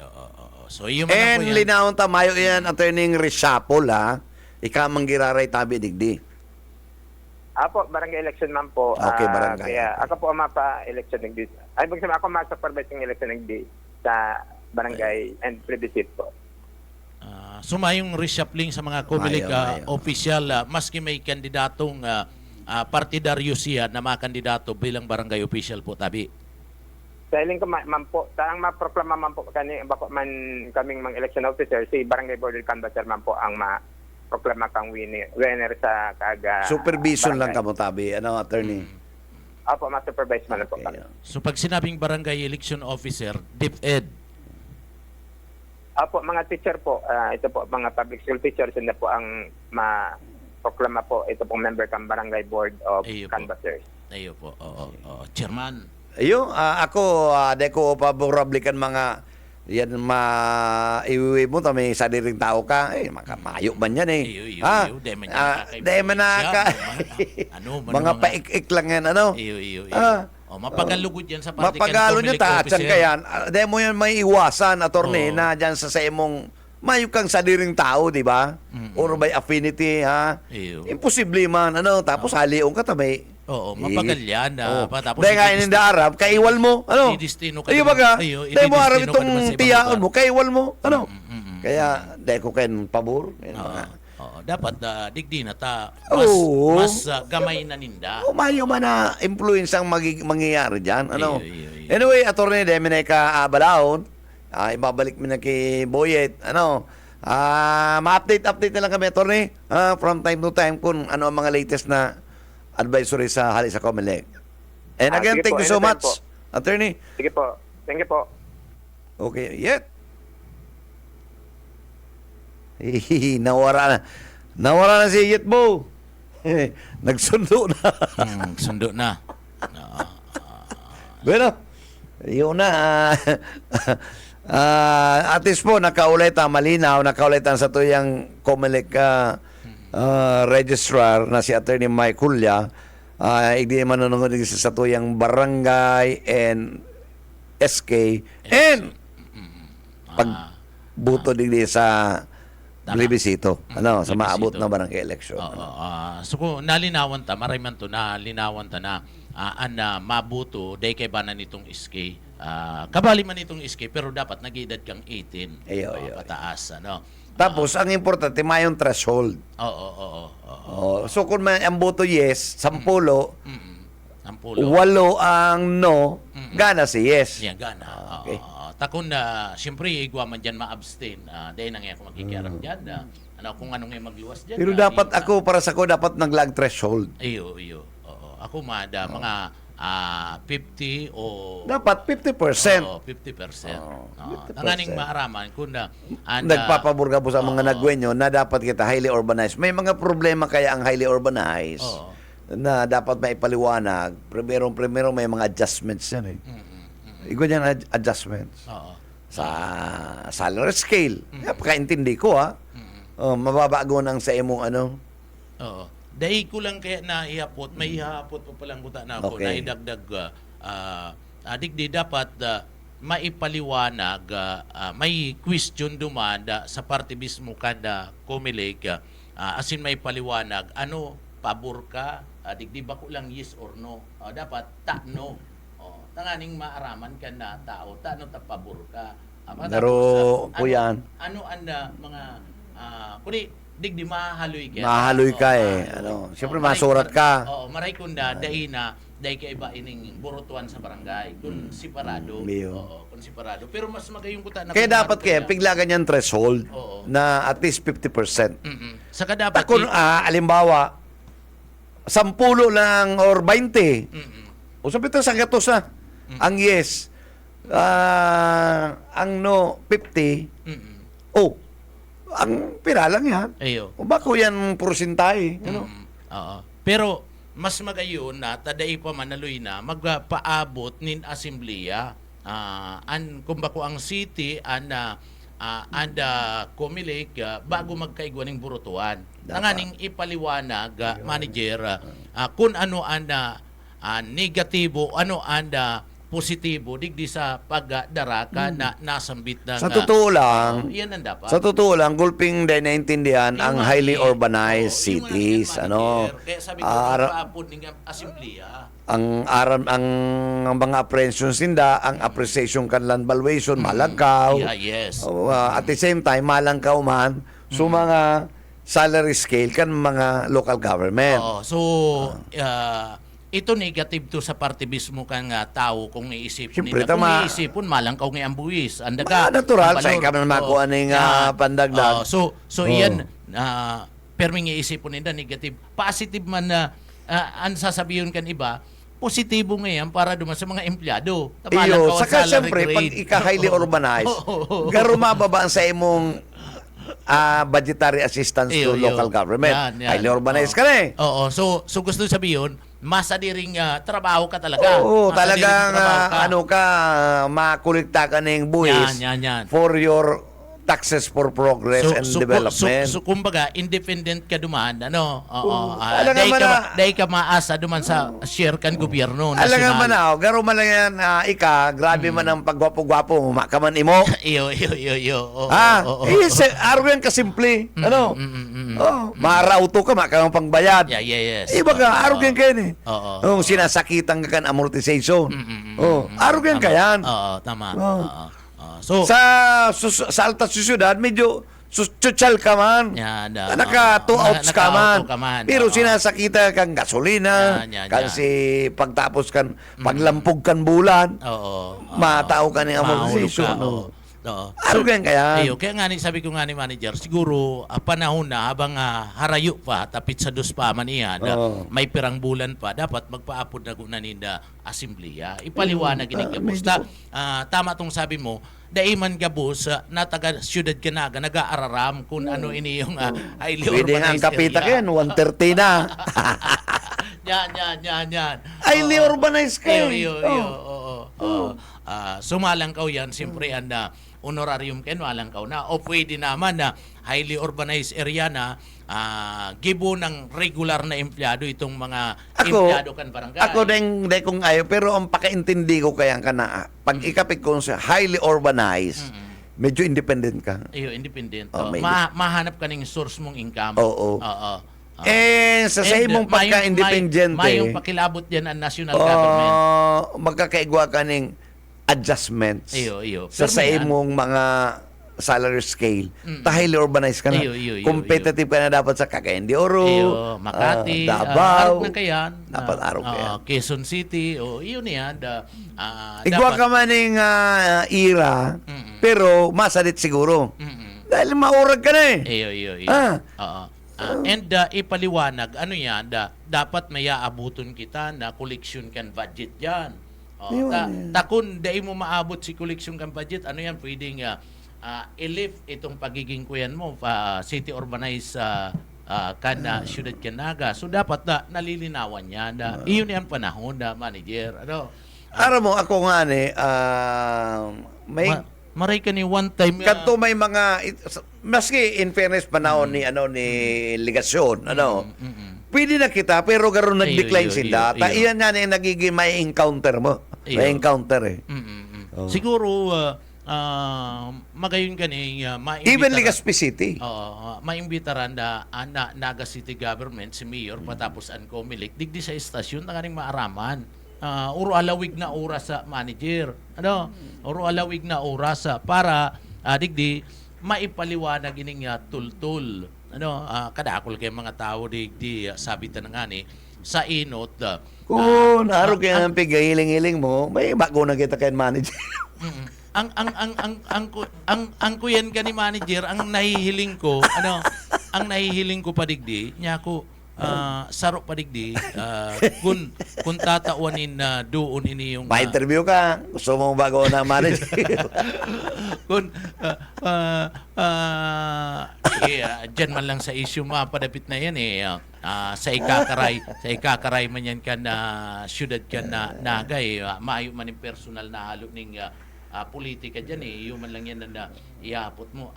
So iyo man na po and yan. linawon ta mayo yan attorney reshuffle ika manggiraray tabi digdi. Apo, barangay election man po. Okay, barangay. Kaya ako po ang mapa-election nagdi. Ay, bagay ako masa-supervise ng election nagdi sa barangay and plebiscite po. Sumayong reshuffling sa mga Comelec Mayo. official, maski may kandidatong partidaryo siya na mga kandidato bilang barangay official po tabi. Sa iling ko man po, ang maproklama man po bako man kaming mga election officer, si barangay board canvasser man po ang maproklama kang winner sa kaga. Supervision lang barangay. kamo tabi attorney. Opo, ma-supervise man na po. Okay. So pag sinabing barangay election officer, DepEd. Opo, mga teacher po, ito po, mga public school teachers, hindi po ang ma-proklama po, ito pong member kang barangay board of Ayun po. canvassers. Ayo po. Chairman. Ayo, ako deko favorable kan mga yan iwi mo may sadiring tao ka makamayo man yan Iyo, di man yan di man mga paik-ik lang yan Iyo. Mapagalugod yan sa party mapagalo nyo ta at officer. kayan di mo yan may iwasan attorney na dyan sa imong mayo kang sadiring tao di ba or by affinity Iyo. imposible man tapos haliong ka ta may Oo, mabagal yan. Oo. Tapos Dahil nga ininda Arab, kaiwal mo. Ano? Didistino ka Ayo naman- baga, ayo, dahil mo Arab ididistino ka naman itong sa ibang tiyaon lugar. mo, kaiwal mo. Ano? Kaya, dahil ko kayo pabor. Yan Oo. mga. Oo, dapat digdi na ta Oo. mas gamay na ninda. Umayo man na influence ang mangyayari dyan. Ano? Iyo. Anyway, Atty. Deminay ka Balaon, ibabalik mo na kay Boyet. Ano? Ma-update na lang kami, Atty. From time to time kung ano ang mga latest na advisory sa hali sa COMELEC. And again, sige thank po, you so anytime much, po. Attorney. Sige po. Thank you po. Okay, yet. Nawara na si Yetbo. Nagsundo na. Sundo na. Bueno, yun na. At least po, nakaulit malinaw, nakaulitan sa tuyang COMELEC registrar na si Attorney Mike Hulya. Hindi manunungod sa tuyang barangay and SK and pagbuto din sa plebisito. Ano, sa maabot na barangay election. So kung nalinawan ta, maray man to nalinawan ta na mabuto day kay bana nitong SK. Kabali man itong SK pero dapat nag-edad kang 18. Ayo. Pataas ano. Tapos, ang importante, may yung threshold. Oo. So, kung may ang boto yes, 10, Ang pulo. 8 ang no, gana si yes. Yan, gana. Okay. Takon na, siyempre, igwa man dyan ma-abstain. Dahil nang ako magkikiarap dyan. Kung anong yung magluwas dyan. Pero dapat para sa ko, dapat naglag threshold. Iyo. Oo. Ako mga 50 o... Dapat 50%. Oo, 50%. 50%. Nanganing maaraman kung Nagpapaburga po sa mga nagwenyo na dapat kita highly urbanized. May mga problema kaya ang highly urbanized na dapat maipaliwanag. Primero may mga adjustments yan eh. Ikaw dyan adjustments. Sa salary scale. Napakaintindi ko mababago nang sa imong ano. Oo. Dahil ko lang kaya naihapot, may ihapot pa palang buta na ako, Okay. naidagdag, digdi dapat maipaliwanag, may question dumanda sa parte mismo kada COMELEC, asin may paliwanag, ano, pabor ka, digdi ba ko lang yes or no, dapat no. Tanganing maaraman ka na tao, no ta pabor ka. Pero, kuyan. Ano mga, kuni, digdi mahaloy ka. Mahaloy ka Siyempre masurat ka. Oo, maray kunda dahil kay iba ining burutuan sa barangay kung separado. Kung separado. Pero mas magayong kuta na Kaya dapat piglagan yung threshold Oo. na at least 50%. Saka dapat Kung alimbawa 10 lang or 20. O sabi ito sa gatos ang yes. Ang no 50. Ang pira lang yan. Ayo. O bako yan porsintahe. Oo. Pero mas magayon na taday pa manaloy na magpaabot nin asembleya kung bako ang city anda COMELEC bago magkaigwan ng burutuan. Tanganing ipaliwanag manager kung ano anda negatibo, ano anda positibo digdi sa pagdaraka na nasambit na Sa totoo lang, yan ang dapat. Sa totoo lang, gulping dahil naintindihan ang Yung highly mga- urbanized Oo, cities. yung mga Ano, kaya sabi ko, ara- paapod ng asembleya. ang mga apprehensions nila, ang appreciation kanlan valuation, malagkaw. Yeah, yes. At the same time, malangkaw man, so mga salary scale kan mga local government. Oo. So, ito negative to sa parte mismo kang tao kung iisipon Siyempre, nila. Kung tama. iisipon, malangkaw ng ambuwis. Andaga, Natural, ang sa valor. ikaw na makuha Oo. ng Yan. pandagdag. Oo. So iyan, perming iisipon nila negative. Positive man na ang sasabihin kan iba, positibo ngayon para duman sa mga empleyado. Iyo, saka siyempre, pag ika-highly urbanized, garo mababa sa imong budgetary assistance to local government. Yan. Highly urbanized ka na eh. Oo. So gusto sabihin, mas adiring trabaho ka talaga. Oo, Mas adiring talagang trabaho ka. makulikta ka ng buwis Yan. for your taxes for progress and development. So, kumbaga, independent ka duman, ano? Oo. Alam nga man na- Dahil ka maasa duman sa share kan gobyerno, Alam nga man nasyonal. garo man lang yan, grabe man ang pagwapo-gwapo, makaman imo. Iyo. Oo, oo. Araw yan kasimple. Ano? Marauto ka, makamang pangbayad. Yeah, yes. Iba ka, araw yan kayo eh. Oo. Sinasakitan ka kan amortization. Araw yan ka yan. Oo, tama. Oo. Oo. So, Sa alta syudad, medyo chuchal ka man. Yan, Naka 2 outs ka man. naka-auto ka man. Pero Oo. sinasakita kang gasolina, Yan. kasi pagtapos kan, paglampog kan bulan, oo. matao ka ng Mahulog amortization. ka, Oo. Oo. Araw yan ka yan. Kaya nga sabi ko nga ni manager, siguro panahon na habang harayo pa, tapit sa dos pa man iyan, Oo. may pirang bulan pa, dapat magpaapod na gunaninda asembleya. Ipaliwanag gabos. Tama tong sabi mo, daiman gabos na taga syudad Canaga nag-aararam kung ano ini yung highly Pwede nga ang urbanized kapita area. ka yan, 130 na. Yan. Highly urbanized ka eh. Iyo. Oo. Sumalangkaw yan, siyempre ang honorarium kayo, malangkaw na. O pwede naman na highly urbanized area na gibo ng regular na empleyado itong mga empleyado kan barangay. Ako din kung ayaw, pero ang pakaintindi ko kaya ka na, pag ikapit ko sa highly urbanized, medyo independent ka. Iyo, independent. Oh, may- Mahanap ka ng source mong income. Oo. Oo. Sa imong pagka-independyente, Mayong pakilabot yan ang national government. magkakaigwa ka ng adjustments Iyo. sa Pero may imong mga salary scale. Highly urbanized ka na. Iyo. Competitive ka na dapat sa Cagayan de Oro, Iyo, Makati, Davao. Arog na kayan. Dapat Arog ka yan. Quezon City, yun yan. Igwa ka man ng ira, pero masalit siguro. Dahil maurag ka na eh. Iyo. Ah. Oo. And ipaliwanag, ano yan, dapat may aabuton kita na collection kan budget yan. Takun, dahil mo maabot si collection kan budget, ano yan, pwedeng i-lift itong pagiging kuyan mo, city urbanized kan syudad Canaga. So dapat nalilinawan yan. Iyon yan panahon na manager. Ano? Aram mo, ako nga may Maray ka ni one time. kanto may mga maski in fairness panahon ni ligasyon pwede na kita pero garon nag-decline Iyo. sila iyan nga yung nagiging may encounter mo Iyo. may encounter eh Siguro, magayon ka ni even Legazpi City maimbitaran na Naga City Government, si Mayor, patapos ang Comelec, digdi sa estasyon, tanganing maaraman. Uro alawig na oras sa manager. Uro alawig na oras para digdi maipaliwanag ining tultul. Kadakol kay mga tao digdi sabitan nga ni sa inot. kung naaro kaya ang pigahiling-hiling mo may bago na kita kay manager ang kuyan ka ni manager, ang nahihiling ko, ang nahihiling ko padigdi, niya ko saro padigdi, kung tatauanin na doon ini yung pa-interview ka gusto mo bago na manager kung dyan man lang sa issue mapadapit na yan sa ikakaray man yan ka na syudad ka na Naga maayo man yung personal na halo ning politika dyan yung man lang yan na iapot mo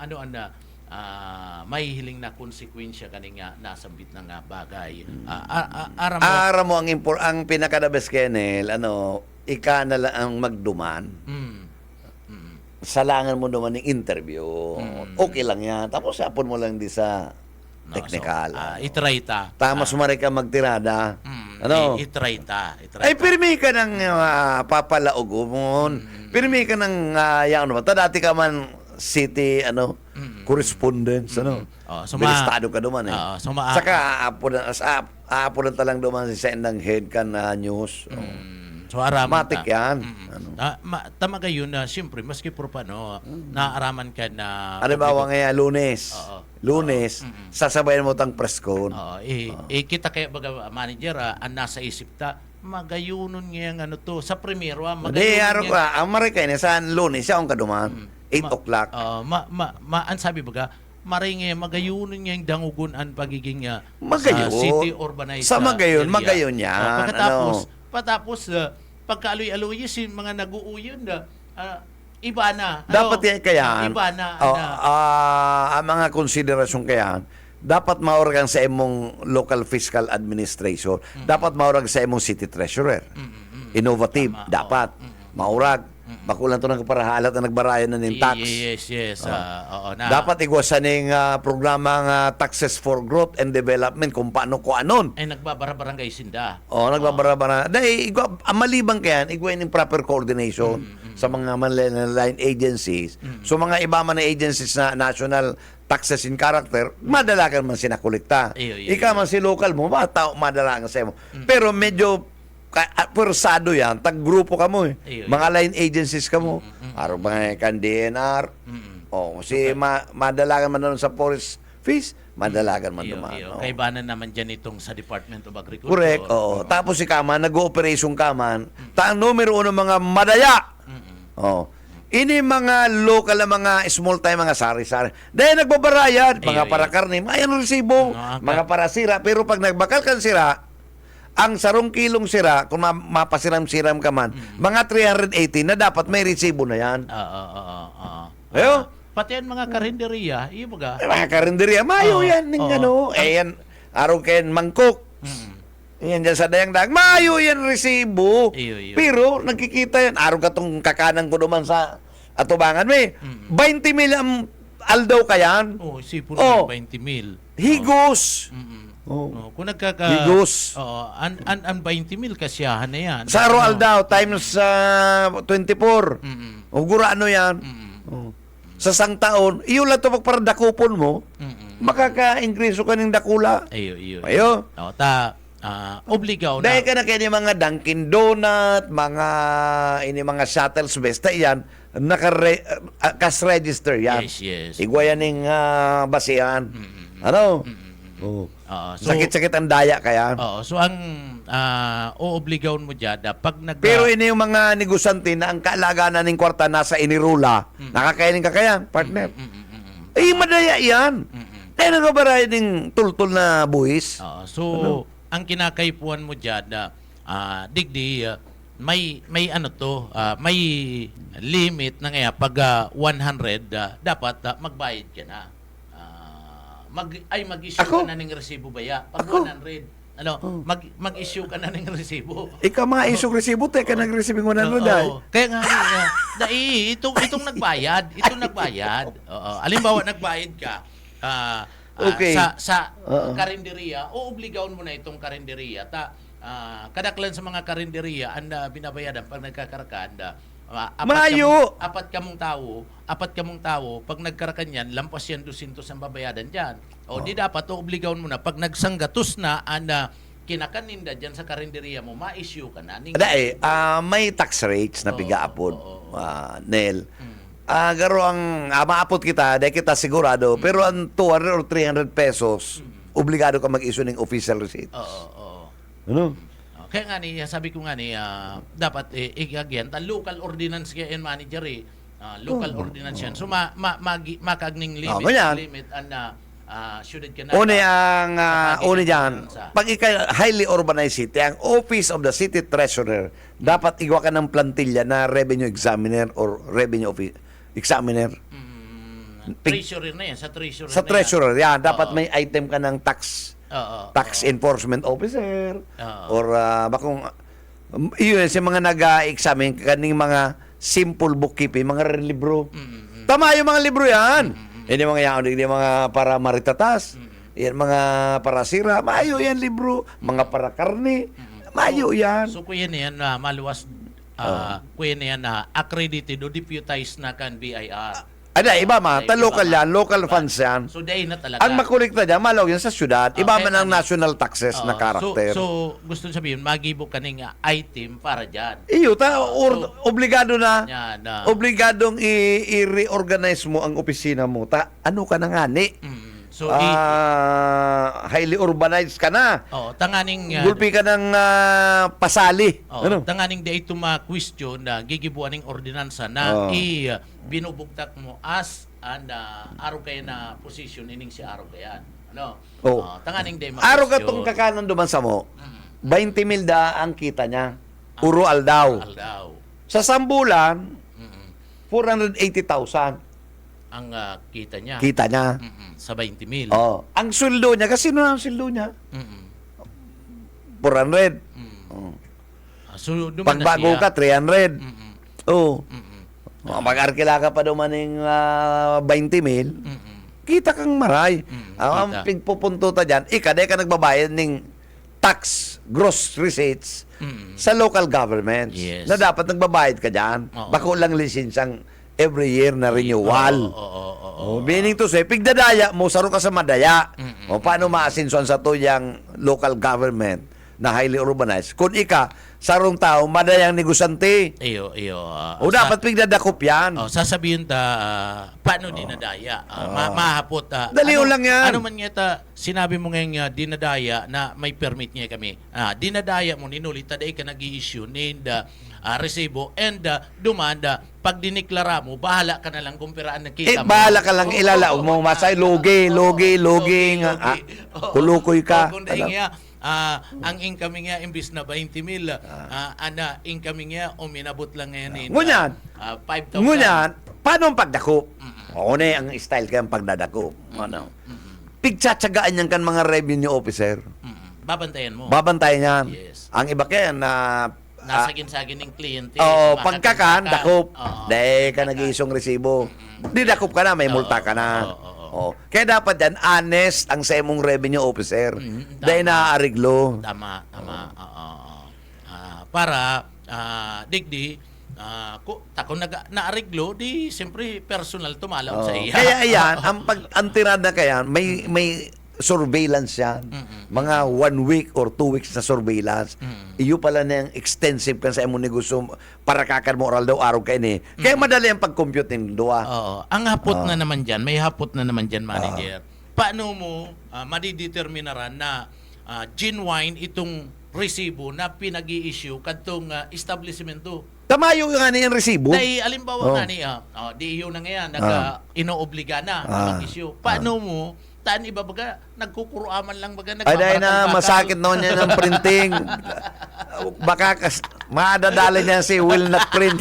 may hiling na konsekwensya kaninga nasambit ng bagay. aram mo ang pinaka-the-best Kenel ika na lang ang magduman salangan mo naman ng interview okay lang yan tapos hapon mo lang di sa technical itrayta. tama sumari ka magtirada Itrayta. ay pirmi ka ng papalaugumon pirmi ka ng dati ka man city correspondence Estado ka duman saka aapon na talang duman sa endang head ka na news So araman matik yan tama kayo na siyempre maski por paano naaraman ka na halimbawa ngayon lunes sasabayan mo tang press con kita kaya baga manager ang nasa isip ta magayunon ngayang to sa primero hindi araw ka ang marikay na sa lunes siya ang kaduman 8 o'clock ang sabi baga maringe magayunon ngayang dangugunan pagiging Magayon. city urbanized Sa magayon, area. magayon yan. Patapos pagkaaloy-aloy si mga nag-uuyon Iba na. Dapat yan kayaan. Iba na. Ang mga konsiderasyon kayaan, dapat maurag sa imong local fiscal administration, dapat maurag sa imong city treasurer. Innovative, Tama, dapat. Maurag. Bakulan to ng kaparahalat na nagbarayan na ng tax. Yes. Oo na. Dapat igwasan ng programa nga Taxes for Growth and Development kung paano ko anon. Ay nagbabara-barangay sinda. Nagbabara-bara. Dahil malibang kayan, igwain ng proper coordination sa mga line agencies. So mga iba man na agencies na national taxes in character, madalagan man sinakolekta. Ika man si local mo, madalagan sa mo. Pero medyo persado yan, tag-grupo ka mo eh. Mga line agencies ka mo. Araw mga kan DNR. Madalagan man doon sa forest fees, madalagan man naman. Kaibanan naman dyan itong sa Department of Agriculture. Correct. Tapos si Kaman, nag-ooperation Kaman, ang numero uno mga madaya. Ini mga local na mga small time, mga sari-sari. Dahil nagbabarayad, mga para karne, mayan resibo, mga para sira. Pero pag nagbakal kan sira, ang sarong kilong sira, kung mapasiram-siram ka man, mga 380 na dapat may resibo na yan. Ayo? Pati yan mga karinderiya, iyo baga. Mga karinderya, mayo yan. Yan, araw kayan mangkok. Yan dyan sa dayang-dayang, mayo yan resibo. Iyo. Pero nagkikita yan, araw ka tong kakanan ko naman sa atubangan may 20 mil ang aldaw ka yan. Sipon mo 20 mil. Higos. Kung Higos. Ang 20 mil kasyahan na yan. Sa araw aldaw, times 24. Ugura ano yan. Sa sang taon, iyo lang ito para dakupon mo, makaka-ingreso ka ng dakula. Ayo. Obligaw na. Dahil ka na kayo ni mga Dunkin Donut, mga shuttles besta yan, cash register yan. Yes. Igwa yan ng basihan. Ano? Sakit-sakit ang daya kaya. So ang oobligaw mo dyan, pag Pero ini yung mga negosante na ang kaalagaan ng kwarta nasa inirula, nakakainin ka kaya, partner. Madaya yan. Kaya nagbabaraya ng tultul na buwis. Ang kinakaipuan mo dyan, digdi, may may limit na nga pag 100 dapat magbayad ka na. Mag-issue ka na ng resibo baya pag 100. Mag-issue ka na ng resibo. Ikaw ma-issue resibo, teka nag-receive ng 100 dahil. Kaya nga, itong nagbayad. Halimbawa, nagbayad ka sa karinderiya, obligaon mo na itong karinderiya. Kadaklan sa mga karinderiya, binabayadan pag nagkakaraka, apat kamong tao, pag nagkarakan yan, lampas yan 200 ang babayadan dyan. Di dapat, obligaon mo na, pag nagsanggatos na, kinakaninda dyan sa karinderiya mo, ma-issue ka na. May tax rates na pigaapod, Nel. Garo ang maapot kita, dahil kita sigurado, pero ang 200 or 300 pesos, obligado ka mag-issue ng official receipt. Ano? Kaya nga sabi ko nga dapat igagyan, local ordinance kaya yan manager local ordinance yan. So makagning limit and should ka na. Una dyan, pag highly urbanized city, ang Office of the City Treasurer, dapat igwa ka ng plantilla na revenue examiner or revenue examiner. Treasurer na yan, sa treasurer. Sa treasurer, yan. Dapat may item ka ng tax enforcement officer or bakong yun sa mga nag-examine kaning mga simple bookkeeping, mga libro. Tama yung mga libro yan. Hindi mga para maritatas. Yan mga para sira. Mayo yan libro. Mga para karne. Mayo yan. So kuya na yan maluwas. Kuya na yan accredited o deputized na kan BIR. Iba local yan, local funds yan. So day na talaga. Ang makulikta dyan, malawag yan sa syudad. Iba man ang national taxes na karakter. So gusto sabihin, magibo ka ng item para dyan. Obligado na. Yan, Obligadong i-reorganize mo ang opisina mo. Ano ka na nga ni? So, highly urbanized ka na. Tanganing gulpi ka ng pasali. Tanganing di ito ma-question na gigibuan ng ordinansa na binubugtak mo as araw kayo na position ining si araw kayan. Tanganing di ma-question. Araw ka tong kakanan duman sa mo. 20 mil ang kita niya. Uro aldaw. Sa sambulan, 480,000 Ang kita niya. kita niya. Sa 20 mil. Oh, ang sweldo niya, kasi ano ang sweldo niya? Mm-mm. 400. So, duman na Pagbago siya. ka, 300. Mm-mm. Oh. Mm-mm. Mag-arkila ka pa dumaning 20 mil, kita kang maray. Ang kita. pigpupunto ta dyan, ikaday ka nagbabayad ng tax, gross receipts sa local governments. Yes. Na dapat nagbabayad ka dyan. Oo. Bako lang lisensyang every year na renewal. Oo. Meaning to say, pigdadaya mo, saro ka sa madaya. O paano maasinsuan sa tuyang local government na highly urbanized? Kung ika, sarong tao, madayang negosante. Iyo. O dapat pigdadakop yan. Sasabihin ta, paano dinadaya? Mahapot. Daliw lang yan. Ano man nga ta, sinabi mo ngayon dinadaya na may permit niya kami. Dinadaya mo, ninulit, taday ka nag-i-issue, resibo, and dumanda, pag diniklara mo, bahala ka na lang kung piraan ng kita mo. Bahala ka lang ilalaog mo, masay, logi, nga. Kulukoy ka. Kung dahil nga, ang incoming nga, imbis na 20 mil, incoming nga, uminabot lang ngayon. Ngunyan. 5,000. Ngunyan, paano ang pagdakop? O ang style kayang pagdadakop. Ano? Pigtsatsagaan yan kan mga revenue officer. Babantayan mo. Babantayan yan. Yes. Ang iba kaya na Nasagin-sagin ng kliyente. pagkakan, dakop. Oo. Dahil ka nag-iisong resibo. Di dakop ka na, may multa ka na. Kaya dapat yan, honest ang sa imong revenue officer. Dahil naaariglo. Tama. Para, digdi, kung naariglo, di siyempre personal tumalaw sa iya. Kaya ayan, ang tirada kaya, may surveillance yan. Mga 1 week or 2 weeks na surveillance. Iyo pala na yung extensive kan sa imong negosyo para kakar mo oral daw araw kayo ni. Kaya madali ang pag-compute ng duwa. Oo. Ang hapot na naman dyan, may hapot na naman dyan, manager. Paano mo madideterminaran na genuine itong resibo na pinag-i-issue kadtong establishmento? Tamayo nga ni yung resibo. Dahil alimbawa nga ni, di iyo na ngayon, inoobliga na mag-issue. Paano mo, taan iba baga, nagkukuruaman lang baga, Ay, dahil na nagbabarakal-bakal. masakit noon yan ng printing. Baka madadali niya si will not print.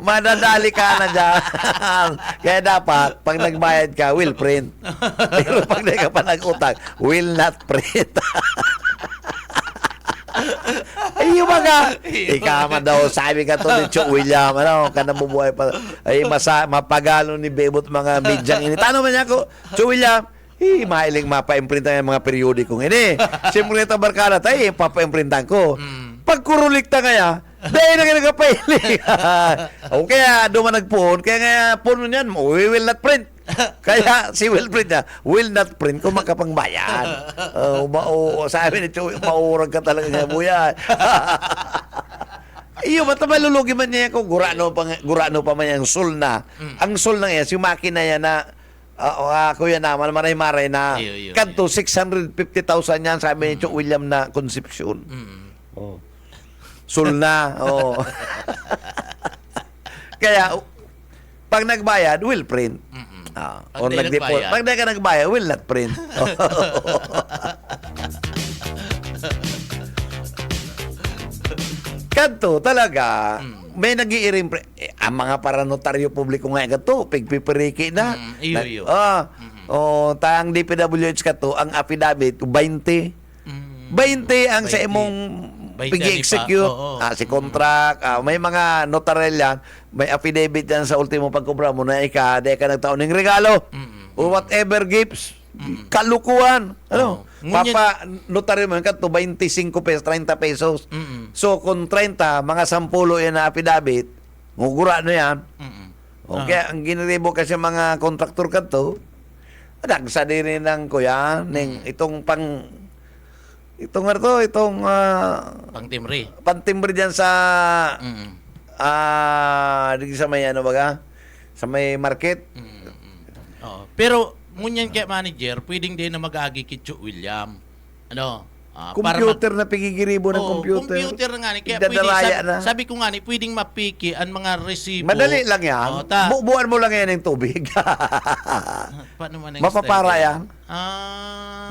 Madadali ka na dyan. Kaya dapat, pag nagbayad ka, will print. Pero pag di ka pa nag-utang, will not print. Ay, yung mga, ikama daw, sabi ka to ni Cho William, ka nabubuhay pa. Ay, mapagalo ni Bebot mga bidyang ini. Tanong man niya ako, Cho William, mahiling mapa-imprintan yung mga periodikong ini. Siyempre ito barkada tayo, papa-imprintan ko. Pag kurulikta kaya, dahil na nagkapailing. O kaya, duman nagpuon, kaya nga, puno niyan, we will not print. Kaya si will print niya, will not print kung makapangbayan. Sabi ni Choy, maurag ka talaga nga buya. Iyo, mata malulugi man niya kung gurano pa man yung sul na. Ang sul na yan, si makina yan na, kuya naman, maray-maray na, Iyo. kanto, 650,000 yan, sabi ni Choy William na konsepsyon. Sul na, Kaya, pag nagbayad, will print. Pag O di nag-depot. nagbayad. Pag di ka nagbayad, will not print. Kanto, talaga, may nag-iiring ang mga paranotaryo publiko nga kanto, pigpipiriki na. Iyo. Tayang DPWH kanto, ang affidavit, 20. 20 ang sa 20. imong 20 pigi-execute. ani pa, oo. Si contract, may mga notarial yan, may affidavit yan sa ultimo pagkubra mo na di ka nagtaon ng regalo. O whatever gifts. Kalukuhan. Ano? Ngunyan- Papa, notaryo mo yan kanto, 25 pesos, 30 pesos. So, kung 30, mga 10 yan na affidavit, ngugura na yan. Okay, ang giniribo kasi mga kontraktor kanto, nagsa din ng kuya, itong Pang-timri. pantimbre dyan sa di sa may sa may market. Pero, ngunyan kaya manager, pwedeng din na mag-agi kay Cho William. Computer na pigigiribo ng computer. Computer na nga ni. Kaya Idadaraya na. sabi ko nga ni, pwedeng mapiki ang mga resibo. Madali lang yan. Oo, Buuan mo lang yan ng tubig. Paano man ang Mapapara style? yan.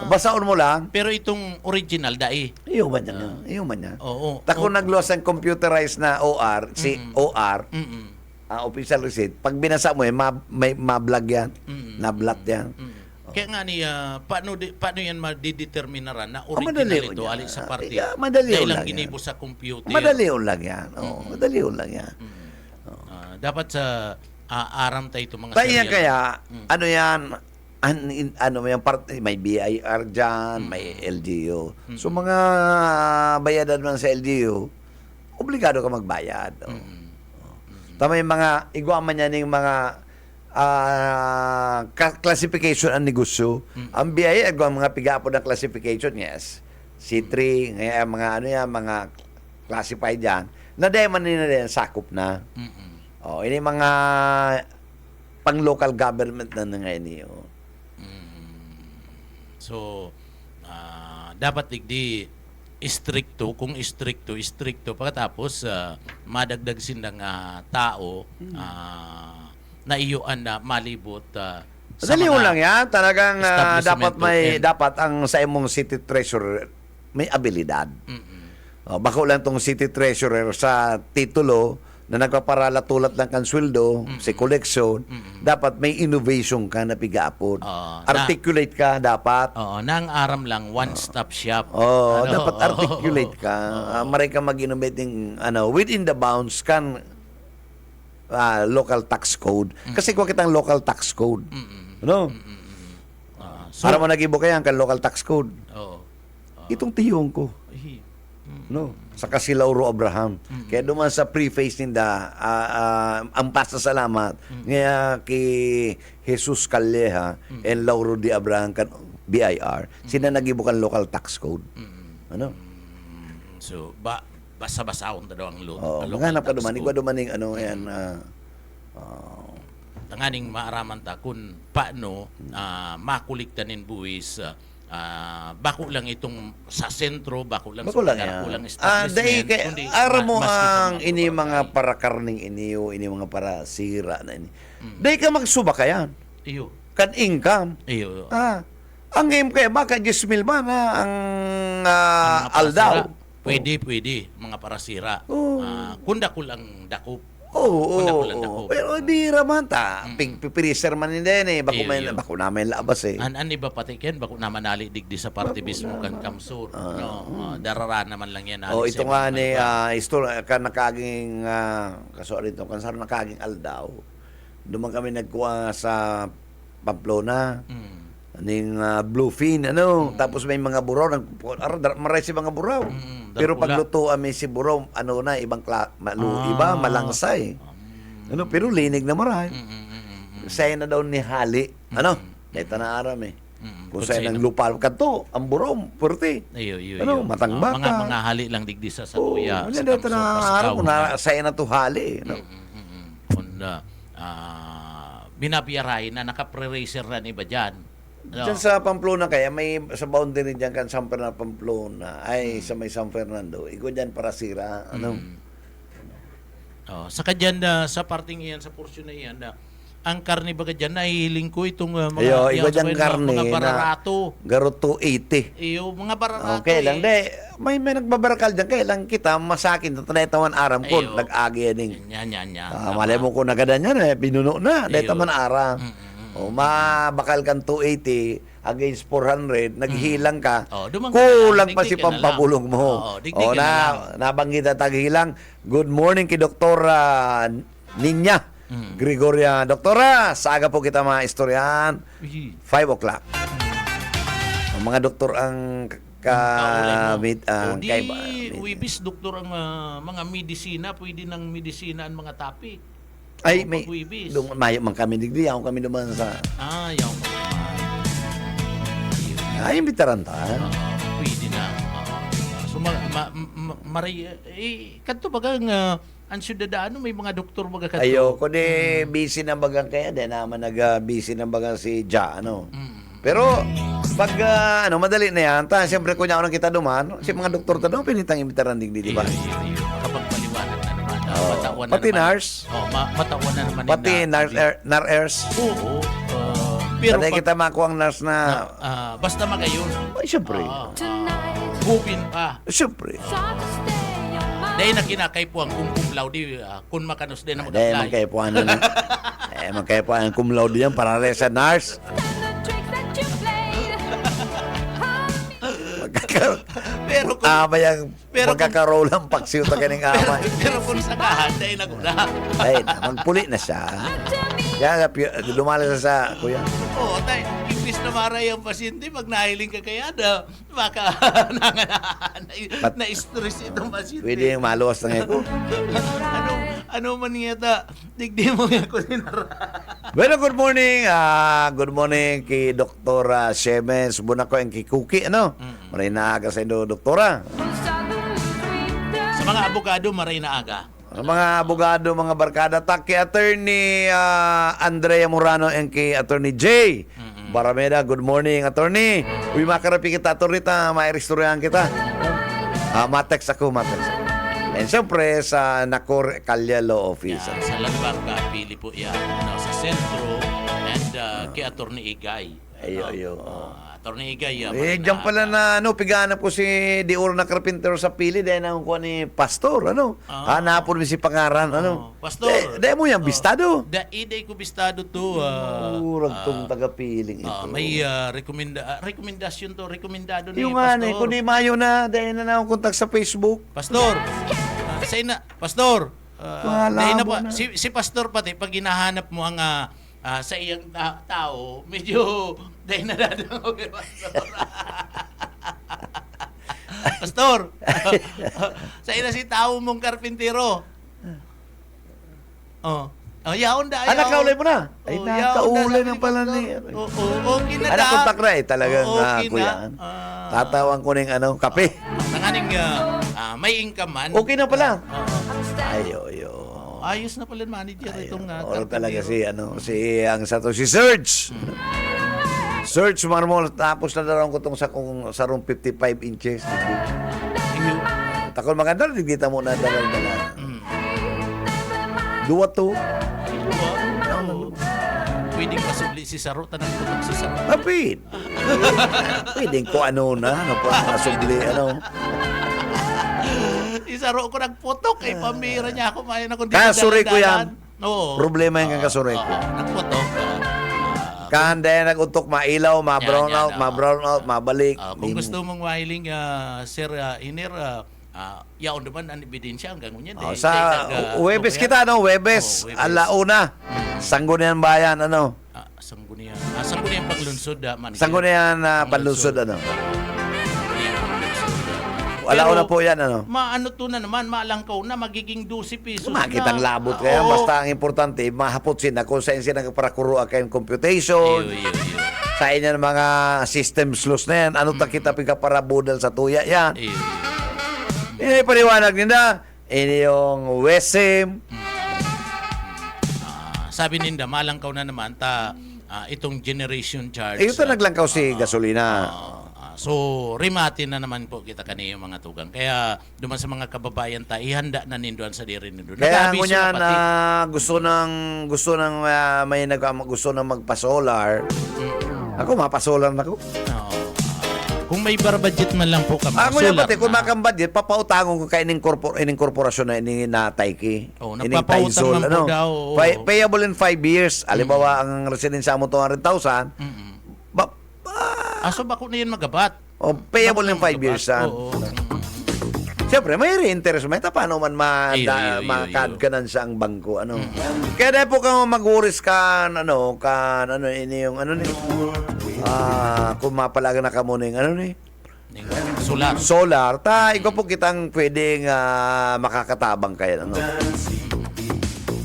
Basaon mo lang. Pero itong original, dai. Iyo man yan. Iyo man yan. Oo. Tako nagluwas ang computerized na OR, si OR, official receipt. Pag binasa mo may mablag yan. Nablat yan. Kaya nga ni, paano yan madideterminaran na madali original ito, yun alin yan. sa parte? Madali Dahil yun lang lang yan. ginibo sa computer. Madalion lang yan. Madalion lang yan. Dapat sa aram tayo itong mga Tayo yan serial. kaya, ano yan, ano may part, may BIR dyan, may LGU. So mga bayadan man sa LGU, obligado ka magbayad. Tama yung mga, igwa man yan yung mga classification ang negosyo. Ang BIR, igwa mga pigapo ng classification, yes. C3, ngayon, mga ano yan, mga classified yan. Na dahil man nila yan, sakop na. Ini mga pang local government na ngayon niyo. So, dapat digdi istrikto, kung istrikto. Pagkatapos, madagdag silang tao na iyuan na malibot sa Madali mga lang yan. Talagang establishment dapat ang sa imong city treasurer may abilidad. Bako lang tong city treasurer sa titulo na nagpaparala-tulat ng kansweldo, sa collection, dapat may innovation ka na pigapon. Articulate ka dapat. Oo, nang aram lang, one-stop shop. Dapat articulate ka. Maray ka mag-innovate within the bounds kan local tax code. Kasi kuha kitang local tax code. Ano? Para mo nagibo kaya ang local tax code. Itong tiyong ko. No, sa Kasilauro Abraham. Kaya duman sa preface ninda, ang pasasalamat nga kay Jesus Calleja and Lauro de Abraham kan BIR, sina nagibukan local tax code. Ano? So, basa-basaon daw ang Maghanap ka duman, igwa dumaning yan. Tanganing maaraman ta kung paano makuliktanin buwis bako lang itong sa sentro, bako lang Bako sa lang pagharap, yan. walang establishment. kundi Ara mo maski sa ang mga ini barangay. mga para karning iniyo, ini mga para sira na ini. Dahil ka magsuba ka yan. Iyo. Kan income. Iyo. Ang game kaya baka 10,000 ba na ang Mga aldaw. parasira. Pwede. Mga parasira. Oo. Kung dako lang dakop. Oo. Kulang ako. Pero di raman ta. Pipiriser man din Iyo. Bako namin labas An iba pati ken bako na manali digdi sa party mismo kan kamsur. Darara naman lang yan. Ito nga ni kan nakaging kaso rito kan sar nakaging aldaw. Duman kami nagkuha sa Pamplona. Ning bluefin tapos may mga buraw maray si mga buraw. Pero pagluto si buraw iba malangsay. Pero linig na maray. Saya na daw ni hali. Dito na aram Kung saya ng lupa kadto ang buraw purti. Iyo. Matang baka. Mga hali lang digdi sa Satuya. Sa dito na aram na saya na to hali. Binabiyaray na naka-pre-racer na iba dyan. Diyan sa Pamplona kaya may sa boundary diyan kan San Fernando Pamplona sa may San Fernando. Iko diyan para sira Saka dyan sa parting iyan, sa porsyon na iyan, ang karne baga dyan, nahihiling ko itong iba diyan karne mga bararato. Garo 280. Iyo, mga bararato. Okay lang may nagbabarakal diyan kaya lang kita masakin tanay tawan aram ko Ayo. nag-agi ning. Yan. Malay mo ko nagadan yan binuno na dahil Ayo. taman aram. Mabakal kan 280 against 400, naghilang ka, kulang pa si pampabulong mo. Nabanggit at taghilang. Good morning kay Doktora Ninya Gregoria. Doktora, saga po kita mga istoryahan. 5 o'clock. Ang mga doktor ang Uibis, doktor ang mga medisina, pwede ng medisina ang mga topic. Ay, may mayo man kami digdi, ako kami duman sa yaw. ay imbitaran ta. Pwede na. So kadto baga nga ang syudad may mga doktor baga kadto. Ayo ko busy na bagang kaya naman busy na bagang si Ja Pero pag madali na yan, siyempre kunya unang kita duman, si mga doktor ta pinitang imbitaran digdi, di ba? Kapag paliwanag na naman. Matawan na pati naman. nurse. Matawan na naman. Pati nurse. Oo. pero Sanay pag, kita makuha ang nurse na, basta magayon. ay, syempre. Hupin pa. Syempre. Dahil na kinakay po ang kung laude, kung makanos din na Dahil mag-apply. magkaipuan na. Magkaipuan cum laude yan para rin sa nurse. Pero kung, Amay ang pero magkakaroon ng paksiw ta kaning amay. pero kung sakahan, dahil na kuna. Ay, magpuli na siya. Yan, lumala sa kuya. Oo, tay, imbis na maray ang pasyente, pag nahiling ka kaya na, baka na-stress itong pasyente. Pwede yung maluwas na ngayon ko. ano man niya ta, digdi mo nga ko sinara. Well, good morning. Good morning kay Dr. Siemens. Buna ko yung kikuki, ano? Maray na aga sa indo, doktora. Sa mga abogado, maray na aga. Ang mga abogado, mga barkada, tak kay Attorney Andrea Morano and kay Attorney Jay Barameda. Good morning, Attorney. Uy, makarapi kita, Attorney, mairistoryahan kita. Matex ako. And siyempre, sa Nacor Calya Law Office. Yan, sa Lagbar ka, pili po yan. Sa sentro, and kay Attorney Igay. Ayo. Attorney Igay. Diyan pala na, pigahanap ko si Dior na Carpintero sa pili dahil nakuha ni Pastor, ano? Hanapon mo si Pangaran, ano? Pastor. Dahil mo yan, bistado. Iday ko bistado to. Urag tong taga-piling ito. May rekomendasyon to. Rekomendado ni Yung nga, Pastor. kung di mayo na, dahil na akong kontak sa Facebook. Pastor. Pastor. Wala dahil na mo pa, na. si Pastor pati, pag hinahanap mo ang sa iyang tao, medyo dahil na dadang kay Pastor. Pastor. Sa ina si tao mong karpintero. Yaon da. Anak, kaulay mo na. Ay, nakaulay na pala ni. Okay na Anak, da. kontak na talagang Okay na. kuyan. Tatawang ko ng kape. Nanganing may income man. Okay na pala. Oo. Ayo. Ayos na pala yung manager itong Oral talaga si ang sato si Serge. Serge Marmol, tapos na daw ko itong sa room 55 inches. Takol maganda, digdita mo na dala. Duwa to. Pwedeng pasubli si Saro, tanang tutok si Saro. Kapit. Pwedeng ko ano pa nasubli, Si Saro ko nagputok, ay pamira niya ako, mayan ako Kasuri ko yan. Oo. Problema yung kasuray ko. Nagputok. Kanda naguntok, mailaw, ma-brown Yan, out, ma-brown out, mabalik. Kung gusto mong mahiling, Sir Iner, yaon naman ang ebidensya hanggang ngunyan. Sa Webes kita, Webes, alauna. Sanggunian Bayan, Sanggunian. Sanggunian paglunsod, manager. Sanggunian panlusod, Alauna po yan, Maano to na naman, maalangkaw na, magiging 12 pesos Makitang na. labot kaya. Oo. Basta ang importante, mahapot sila kung saan sila nagparakuro kayong computation. Iyo. Sa inyo ng mga system slows na yan. Ano ta kita pagkaparabudal sa tuya yan. Iyo. Ini paliwanag nila. Ini yung WESIM. Sabi ninda, malangkaw na naman itong generation charge. Ito naglangkaw si gasolina. So, rimatin na naman po kita kaniyong mga tugang. Kaya, duman sa mga kababayan ihanda na ninduan sa diri ninduan. Kaya Nag-abiso ako niya pati. na gusto ng may gusto na magpa-solar. Ako mapasolar na ko. Oo. Kung may bar budget man lang po kami. Ako yan solar pati, kung na. makambadget, papautangon ko kay ining korporasyon na ini na Taiki. Oh, Ining nagpapautang Taizol, man po daw, oo. Payable in 5 years. Halimbawa, ang residensya mo 200,000. So bako na yun magabat? Payable in 5 Magabat? years. Oo. Siyempre, may re-interest. May paano man Iyo. makadkanan sa ang bangko. Kaya dahil po ka mag-uris ini yung kung mapalaga na ka muna yung Solar. solar, ikaw po kitang pwedeng makakatabang kayo.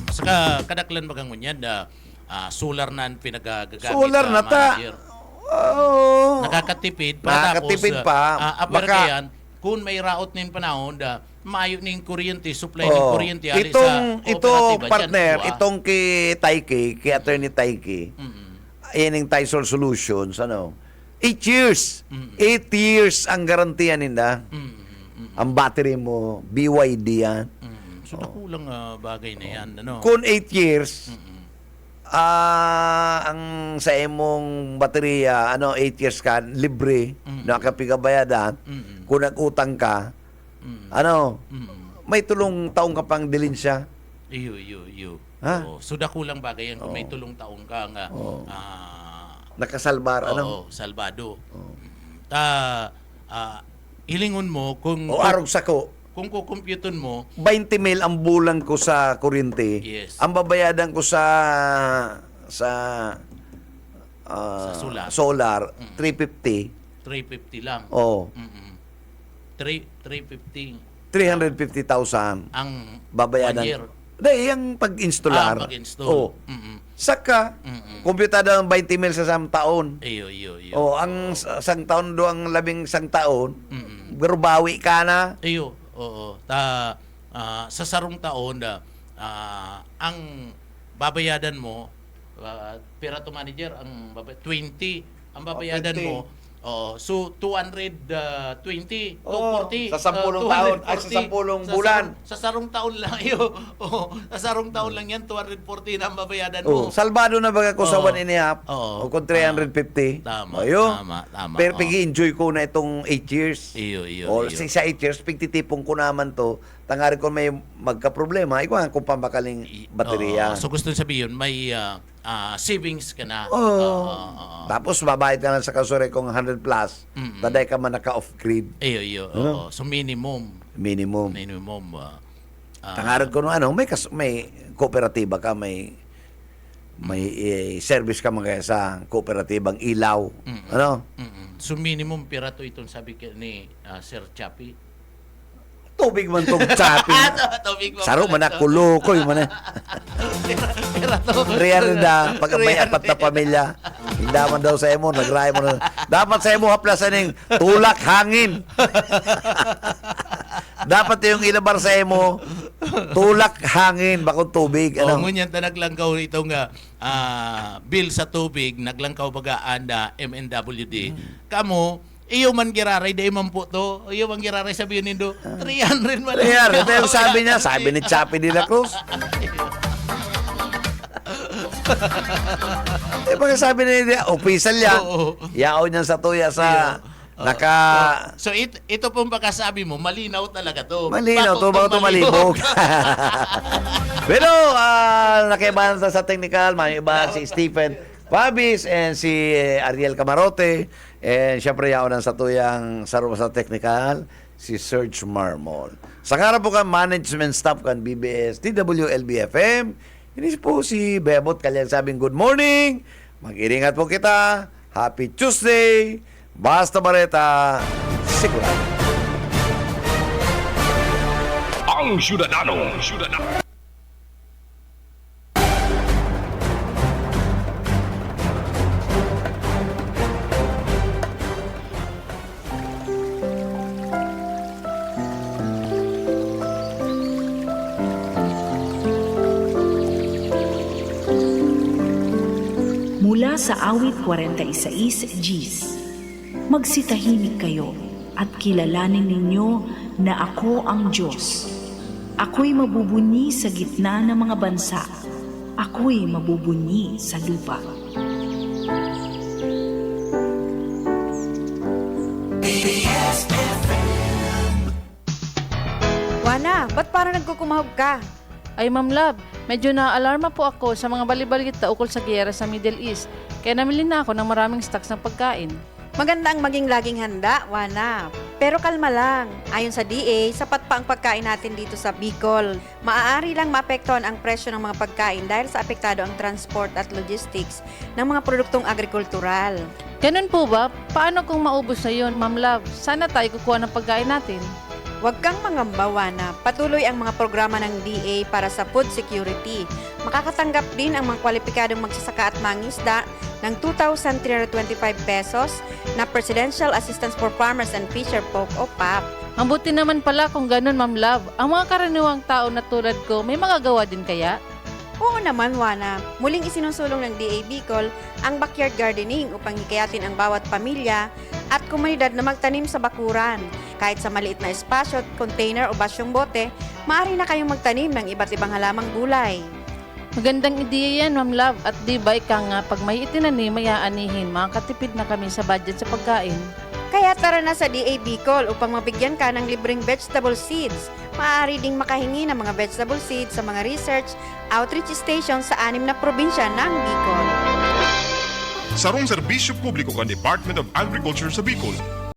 Saka kadaklan bagang ngunyan solar na ang pinagagamit. Solar na ta. manager. Oo. Nakakatipid pa. Nakakatipid tapos, pa. Apar Baka- kayan, kung may raot ning panahon, maayo ning kuryente, supply ning Oh, kuryente. ali ito kooperatiba, partner, dyan, itong kay Taiki, kay Attorney Taiki, yung Taisol Solutions, 8 years. 8 years ang garantiya ninda. Ang battery mo, BYD yan. So, nakulang bagay na yan. Kung 8 years, ang sa imong baterya, 8 years ka, libre, nakapigabayadan. Kung nag-utang ka, may tulong taong ka pang dilin siya. Iyo. Ha? Oo. So dako lang bagay yan kung may tulong taong ka nga Nakasalbar, salbado. Hilingon mo kung O arog sako, kung kukumpyuton mo 20 mil ang bulan ko sa kuryente. Yes. Ang babayadan ko sa solar. 350. 350 lang. Oh, 350 350,000 ang babayadan. 1 year. Dahil yung pag-installar. Pag-install. Oh. Saka, kumpyutada ng 20 mil sa isang taon. Iyo. Oh, ang isang taon do ang 11 taon. Pero bawi ka na. Iyo. Oo. Sa sarong taon ang babayadan mo pera to manager ang 20 ang babayadan 20. mo. So 220 Oh, 240 sa 10 taon, ay, sa 10 bulan. Sa sarong taon lang iyo. Sa sarong taon lang yan 240 na ang babayadan mo. Oh, salbado na baga ko sa Oo. 1.5 Oo. o kung 350. Tama, Ayun. tama. Pero Oo. pigi-enjoy ko na itong 8 years. Iyo. O sa 8 years, pigtitipong ko naman to. Tangari ko may magka-problema. Ikaw kung pambakaling baterya. So gusto sabihin may savings ka na. Tapos babayad ka lang sa kasore kung 100 plus. Taday ka man naka-off-grid. Iyo. Oo. So minimum. Minimum. Tangarad ko no may kooperatiba ka, may service ka mga sa kooperatibang ilaw. So minimum pirato itong sabi ni Sir Chappy. Tubig man tong chapping. Tubig mo Saro man pala to. nakulo ko man. Pirato. Real na pag may apat na pamilya. Hindi man daw sa emo, nagrahay mo na. Dapat sa emo haplasan ng tulak hangin. Dapat yung ilabar sa emo, tulak hangin bakong tubig. Ngunyan ta naglangkaw itong bill sa tubig, naglangkaw baga anda MNWD. Kamo iyo man giraray day man po to. Iyo man giraray sabihin nindo 300 man. Real, ito yung sabi niya, sabi ni Chappy de la Cruz. Pag sabi niya, official yan. Oo. Yaon niya sa tuya sa So ito pong pagkasabi mo, malinaw talaga to. Malinaw to, bago to malibog. Pero, nakibahan sa technical, may iba si Stephen Pabis and si Ariel Camarote. And syempre, yaon sa tuyang saro sa technical, si Serge Marmol. Sa karap po ka, management staff kan BBS, TWLB-FM. Inis po si Bebot Kalyang sabing good morning. Mag-iringat po kita. Happy Tuesday. Basta Bareta, sigurado. Ang Syudadano. Mula sa awit 46 Gs, magsitahimik kayo at kilalanin ninyo na ako ang Diyos. Ako'y mabubunyi sa gitna ng mga bansa. Ako'y mabubunyi sa lupa. Wana, ba't parang nagkukumahog ka? Ay, Ma'am Love, medyo na-alarma po ako sa mga balibalita ukol sa giyera sa Middle East. Kaya namili na ako ng maraming stocks ng pagkain. Maganda ang maging laging handa, Wana. Pero kalma lang. Ayon sa DA, sapat pa ang pagkain natin dito sa Bicol. Maaari lang maapektuhan ang presyo ng mga pagkain dahil sa apektado ang transport at logistics ng mga produktong agrikultural. Ganun po ba? Paano kung maubos na yun, Ma'am Love? Sana tayo kukuha ng pagkain natin. Huwag kang mangamba, Wana. Patuloy ang mga programa ng DA para sa food security. Makakatanggap din ang mga kwalipikadong magsasaka at mangisda ng 2,325 pesos na Presidential Assistance for Farmers and Fisher Folk o PAP. Ang buti naman pala kung ganun, Ma'am Love. Ang mga karaniwang tao na tulad ko, may magagawa din kaya? Oo naman, Wana. Muling isinusulong ng DA Bicol ang backyard gardening upang hikayatin ang bawat pamilya at komunidad na magtanim sa bakuran. Kahit sa maliit na espasyo, container o basyong bote, maaari na kayong magtanim ng iba't ibang halamang gulay. Magandang ideya yan, Ma'am Love. At di ba ika nga, pag may itinanim, may aanihin, makakatipid na kami sa budget sa pagkain. Kaya tara na sa DA Bicol upang mabigyan ka ng libreng vegetable seeds. Maaari ding makahingi ng mga vegetable seeds sa mga research outreach stations sa 6 na probinsya ng Bicol. Sarong serbisyo publiko kan Department of Agriculture sa Bicol,